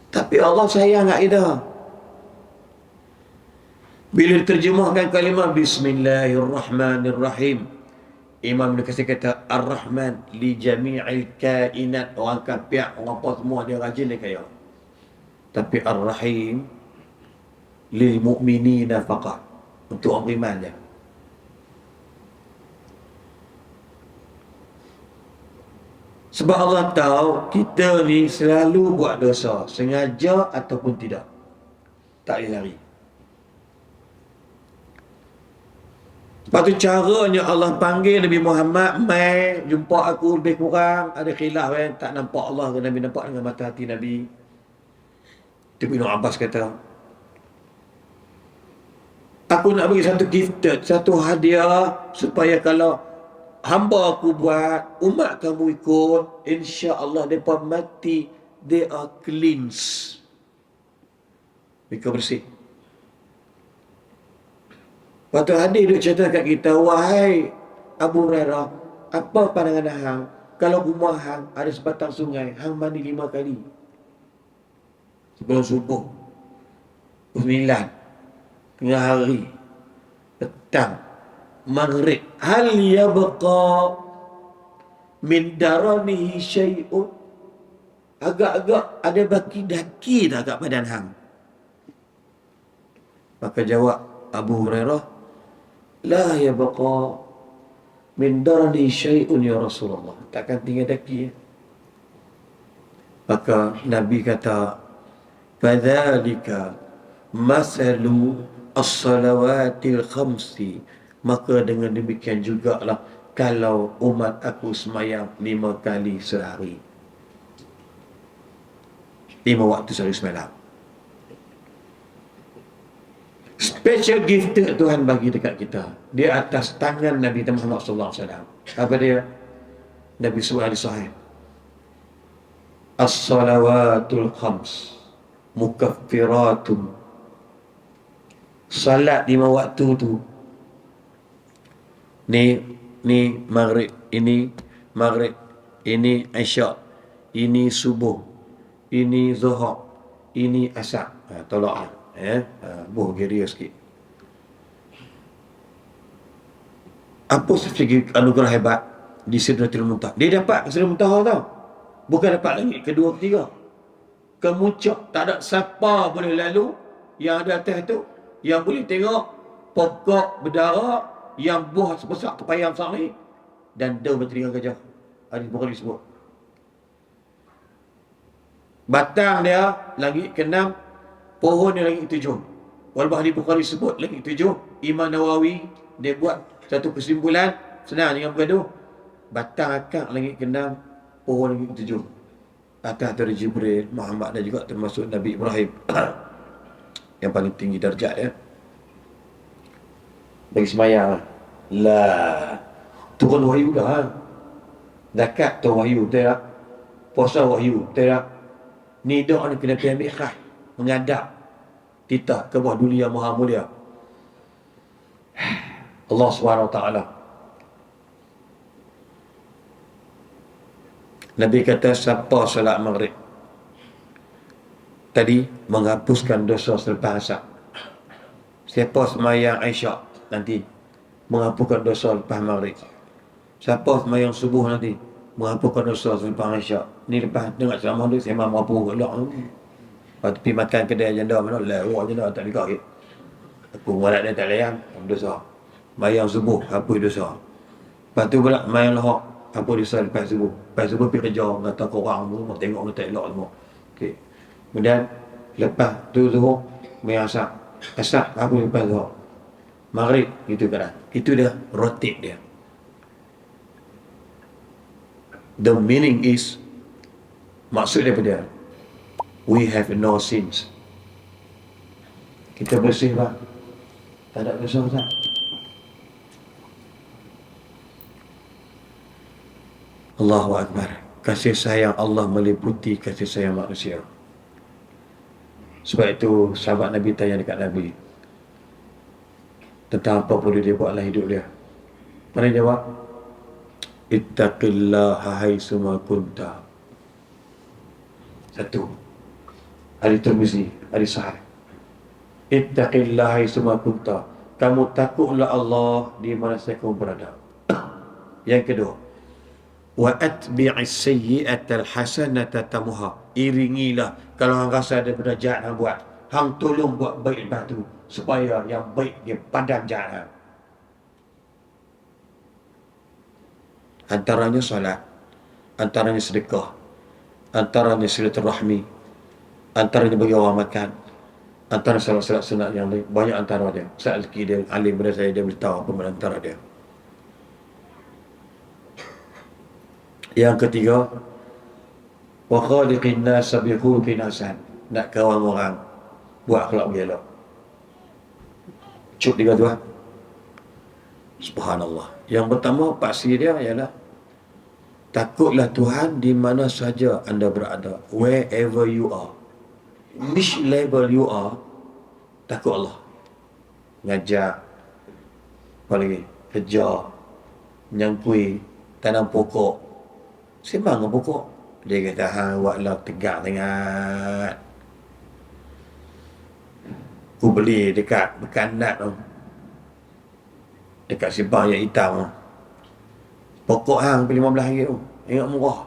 Tapi Allah sayang kat kita. Bila diterjemahkan kalimah Bismillahirrahmanirrahim, Imam Ibn Katsir kata Ar-Rahman li jami'il kainat, orang kafir, orang apa semua dia rajin dia kaya. Tapi Ar-Rahim lil mu'minina faqat, untuk orang beriman je. Sebab Allah tahu kita ni selalu buat dosa, sengaja ataupun tidak. Tak boleh lari. Lepas tu caranya Allah panggil Nabi Muhammad, mai jumpa aku, lebih kurang ada khilaf kan, tak nampak Allah ke Nabi, nampak dengan mata hati Nabi. Tu Ibn Abbas kata, aku nak bagi satu gifted, satu hadiah, supaya kalau hamba aku buat, umat kamu ikut, insya-Allah mereka mati, they are cleansed, mereka bersih. Waktu hadis duk cerita kat kita, wahai Abu Hurairah, apa pandangan hang kalau rumah hang ada sebatang sungai, hang mandi 5 kali sebelum subuh, 9, tengah hari, petang, maghrib, hal yabqa min daranihi syai'un, agak-agak ada baki daki tak kat badan hang? Maka jawab Abu Hurairah, la yabqa min darani syai'un ya Rasulullah, takkan tinggal daki. Maka Nabi kata, fadzalika masalu as-salawatil khamsi, maka dengan demikian jugalah kalau umat aku semayang 5 kali sehari, 5 waktu sehari semalam. Special gift Tuhan bagi dekat kita di atas tangan Nabi Muhammad sallallahu alaihi wasallam. Apa dia? Nabi sebut hadis sahih, as-salawatul khams mukaffiratun, salat 5 waktu tu, ni maghrib, ini maghrib, ini isyak, ini subuh, ini zuhur, ini asar. Tolak buh geria sikit. Apa segi anugerah hebat di Sidratul Muntaha? Dia dapat ke Sidratul Muntaha tau, bukan dapat langit kedua ketiga, kemuncak. Tak ada siapa boleh lalu yang ada atas tu, yang boleh tengok pokok berdara yang buah sebesar tepayam sari dan daun bertelinga gajah. Hadis Bukhari disebut. Batang dia langit ke-6, pohon dia langit ke-7. Walaupun hadis Bukhari sebut langit ke-7, Imam Nawawi dia buat satu kesimpulan senang dengan bergaduh. Batang akak langit ke-6, pohon langit ke-7. Atas dari Jibril, Muhammad dan juga termasuk Nabi Ibrahim yang paling tinggi darjat ya. Bagi semayang lah, turun wahyu dah. Zakat tu wahyu tak, puasa wahyu tak, ni doa ni kena ambil ikhlas, menghadap kita ke bawah dunia yang maha mulia Allah SWT. Nabi kata siapa solat maghrib tadi menghapuskan dosa selepas asar, siapa semayang isyak nanti menghapuskan dosa lepas maghrib, siapa semayang subuh nanti menghapuskan dosa selepas isyak. Ni lepas dengar ceramah tu saya mahu apa gelak ni. Lepas tu pergi makan kedai janda mana, lewat janda tak nikah lagi. Aku malat dia tak layan, dosa. Mayang subuh, apa dosa. Lepas tu pula mayang lahak, apa dosa lepas subuh. Lepas subuh pergi kerja, kata korang tu, tengok dia tak elok semua. Okay. Kemudian lepas tu zuhur, mayang asar. Asar, apa lepas zuhur. Maghrib, gitu kan. Itu dia rotate dia. The meaning is, maksud daripada we have no sins. Kita bersih lah, tak ada dosa tak. Allahu Akbar. Kasih sayang Allah meliputi kasih sayang manusia. Sebab itu sahabat Nabi tanya dekat Nabi tentang apa perlu dia buat dalam hidup dia. Mana dia jawab? Ittaqillaha haitsuma kunta. Satu, hadis Tirmizi, hadis sahih. Ittaqillaha haitsuma kunta. Kamu takutlah Allah di mana saja kamu berada. Yang kedua, wa atbi'is sayyi'atal hasanata tamuha. Iringilah kalau hang rasa ada benda jahat hang buat, hang tolong buat baik lepas tu supaya yang baik dia padam jahat hang. Antaranya solat, antaranya sedekah, antaranya silaturahmi, antaranya bagi orang makan, antara salat-salat sunat yang lain. Banyak antara dia. Ustaz Zaki dia alim pada saya, dia beritahu apa antara dia. Yang ketiga, wa khaliqin nas bi khuluqin hasan. Nak kawan orang, buat akhlak elok. Cuk tiga tu. Subhanallah. Yang pertama pasti dia ialah takutlah Tuhan di mana saja anda berada, wherever you are, which level you are, takut Allah. Ngajak, apa lagi, kerja, nyangkui, tanam pokok, sembang dengan pokok. Dia kata, hang buatlah tegak sangat. Aku beli dekat Bekanat tu, dekat simpang yang hitam tu. Pokok hang RM15 tu, ingat murah.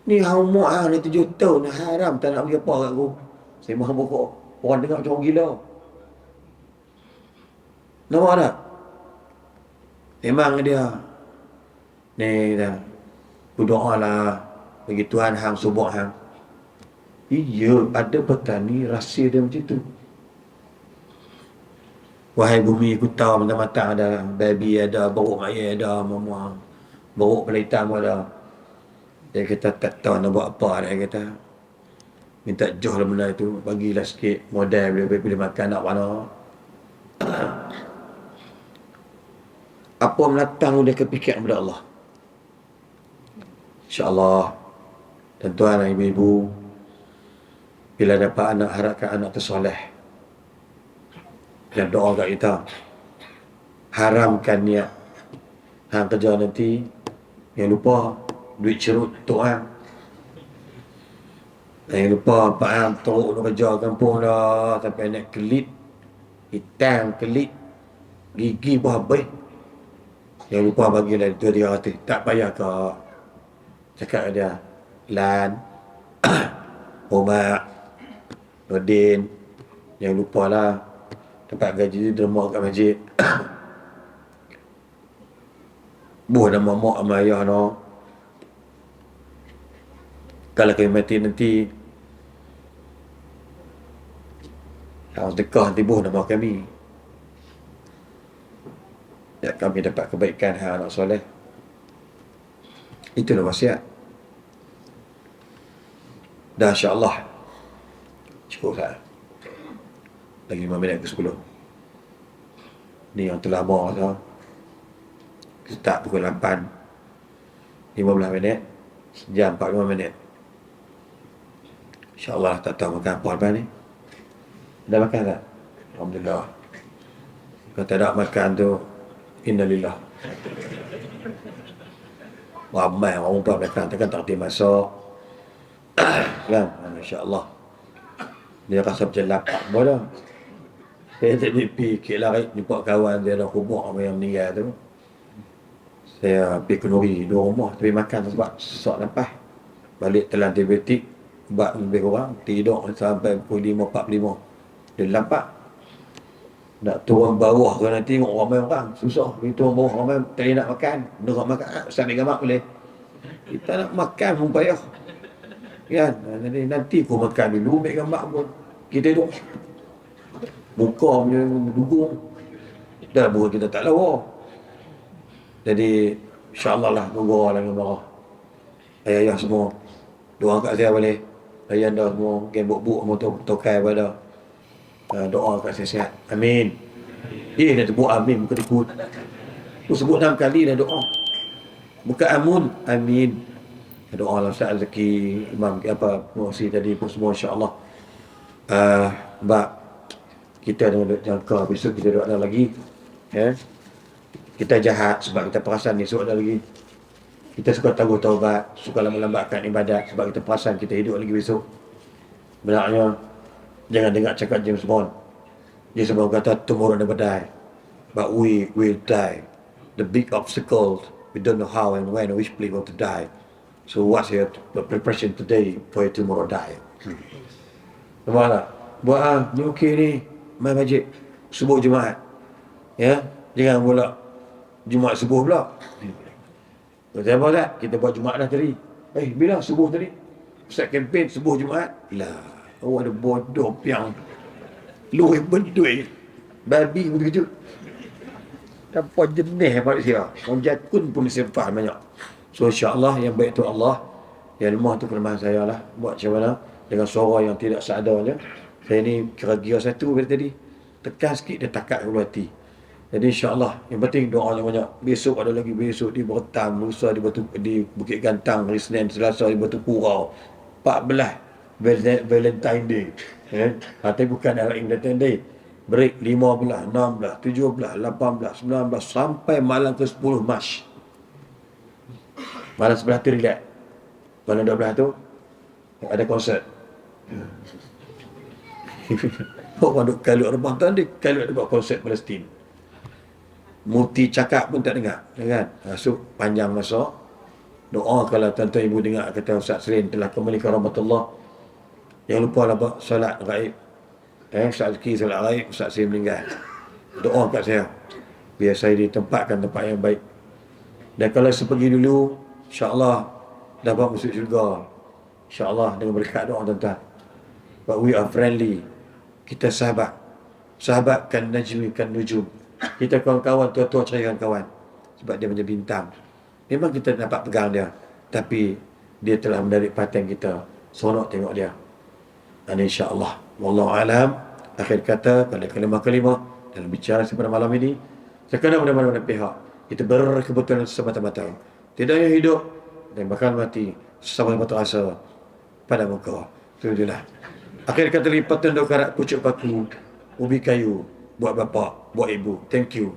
Ni hang umur hang ni 7 tahun, haram tak nak bagi apa kat aku. Sembang pokok, orang dengar macam orang gila. Nampak tak? Memang dia ni dah, aku doa lah bagi Tuhan hang subur hang. Iya, ada petani rahsia dia macam tu. Wahai bumi, aku tahu matang-matang ada, baby ada, beruk maya ada, mama, beruk kepala hitam ada. Dia kata tak tahu nak buat apa. Dia kata minta joh lah benda itu, bagilah sikit modal bila makan nak mana. Apa menatang dia kepikiran kepada Allah. InsyaAllah, tuan-tuan dan ibu-ibu, bila dapat anak, harapkan anak tersoleh. Dan doa kat kita, haramkan niat hang kerja nanti, yang lupa duit cerut untuk hang. Yang lupa pak hang teruk nak kerja kampung dah, sampai nak kelit hitam, kelit gigi pun habis. Yang lupa bagilah 200-300. Tak payah kau cakap dia Lan, Omar, Nordin, yang lupa lah dapat gaji derma kat masjid. Buh nama mak sama ayah no. Kalau kami mati nanti, yang sedekah nanti buh nama kami. Ya, kami dapat kebaikan hang anak soleh. Itulah wasiat. Dah, insyaAllah cukup tak? Lagi 5 minit ke 10. Ni yang terlama tau. Start pukul 8, 15 minit, sejam 45 minit. InsyaAllah tak tahu makan apa lepas ni. Dah makan tak? Alhamdulillah. Kalau tak ada makan tu, innalillah. Ramai orang umpat makan, takkan tak boleh masak. Kan? InsyaAllah. Dia rasa macam lapar pun dah. Saya tadi pergi lari, jumpa kawan dia ada kubur sama yang meninggal tu. Saya pergi kenduri 2 rumah, tapi makan sebab sesak nafas. Balik telan antibiotik, ubat lebih kurang, tidur sampai pukul 5.45. Dia lampak. Nak turun bawah ke nanti tengok ramai orang, susah. Pergi turun bawah ramai, tak nak makan. Nak makan, Ustaz ambil gambar boleh. Kita nak makan pun payah. Kan? Jadi nanti aku makan dulu, ambil gambar pun. Kita duduk. Muka punya dukung. Dah buat kita tak lawa. Jadi insyaAllah lah tunggu orang dengan marah. ayah-ayah semua doa kat saya boleh. Ayah anda semua mungkin buk-buk semua tu tokai pada doa kat saya sihat. Amin. Dia dah sebut amin bukan ikut. Tu sebut 6 kali dah doa. Bukan amun, amin. Doa lah Ustaz Zaki, Imam apa pengurusi tadi pun semua insya-Allah. Mbak, kita dengan jangka besok kita doa lagi. Ya. Kita jahat sebab kita perasan esok ada lagi. Kita suka tahu taubat, suka lambat-lambatkan ibadat sebab kita perasan kita hidup lagi besok. Benarnya jangan dengar cakap James Bond. James Bond kata tomorrow never die, but we will die. The big obstacle, we don't know how and when, which place want to die. So what's your preparation today for your tomorrow die? Nampak tak? Buat ni okey ni, main masjid subuh Jumaat. Ya, jangan pula Jumaat subuh pula. Kata apa tak? Kita buat Jumaat dah tadi. Bila subuh tadi? Pusat kempen subuh Jumaat. Lah, awak ada bodoh piang. Luih berdui. Babi pun terkejut. Apa jenis manusia? Orang jakun pun disimpan banyak. So insya-Allah yang baik tu Allah. Yang lemah tu kelemahan saya lah. Buat macam mana? Dengan suara yang tidak seadanya. Saya ni kira gear satu dari tadi. Tekan sikit dia takat ke hati. Jadi insya-Allah yang penting doa yang banyak. Besok ada lagi, besok di Bertam, lusa di Bukit Gantang, hari Senin, Selasa di Batu Purau. 14 Valentine Day. Tapi bukan hari Valentine Day. Break 15, 16, 17, 18, 19 sampai malam ke 10 Mac. Malam sebelah tu relax. Malam 12 tu ada konsert. Orang duk kalut Ramadan dia kalut buat konsert Palestin. Mufti cakap pun tak dengar, kan? So panjang masa doa kalau tuan-tuan ibu dengar kata Ustaz Serin telah kembali ke rahmatullah. Jangan lupa lah solat gaib. Ustaz Zaki solat gaib, Ustaz Serin meninggal. Doa kat saya biar saya ditempatkan tempat yang baik. Dan kalau saya pergi dulu, insya-Allah dapat masuk syurga. Insya-Allah dengan berkat doa tuan-tuan. But we are friendly. Kita sahabat. Sahabat kan najmi kan nujum. Kita kawan-kawan, tua-tua carikan kawan. Sebab dia macam bintang. Memang kita dapat pegang dia. Tapi dia telah menarik perhatian kita. Seronok tengok dia. Dan insya-Allah. Wallahualam. Akhir kata pada kalimah-kalimah dalam bicara pada malam ini. Sekadar mana-mana pihak. Kita berkebetulan semata-mata. Tidak yang hidup dan bakal mati. Sama-sama terasa pada muka. Itu je lah. Akhir kata lipatan dokarat pucuk paku. Ubi kayu. Buat bapa, buat ibu. Thank you.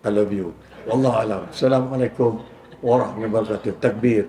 I love you. Wallahualam. Assalamualaikum warahmatullahi wabarakatuh. Takbir.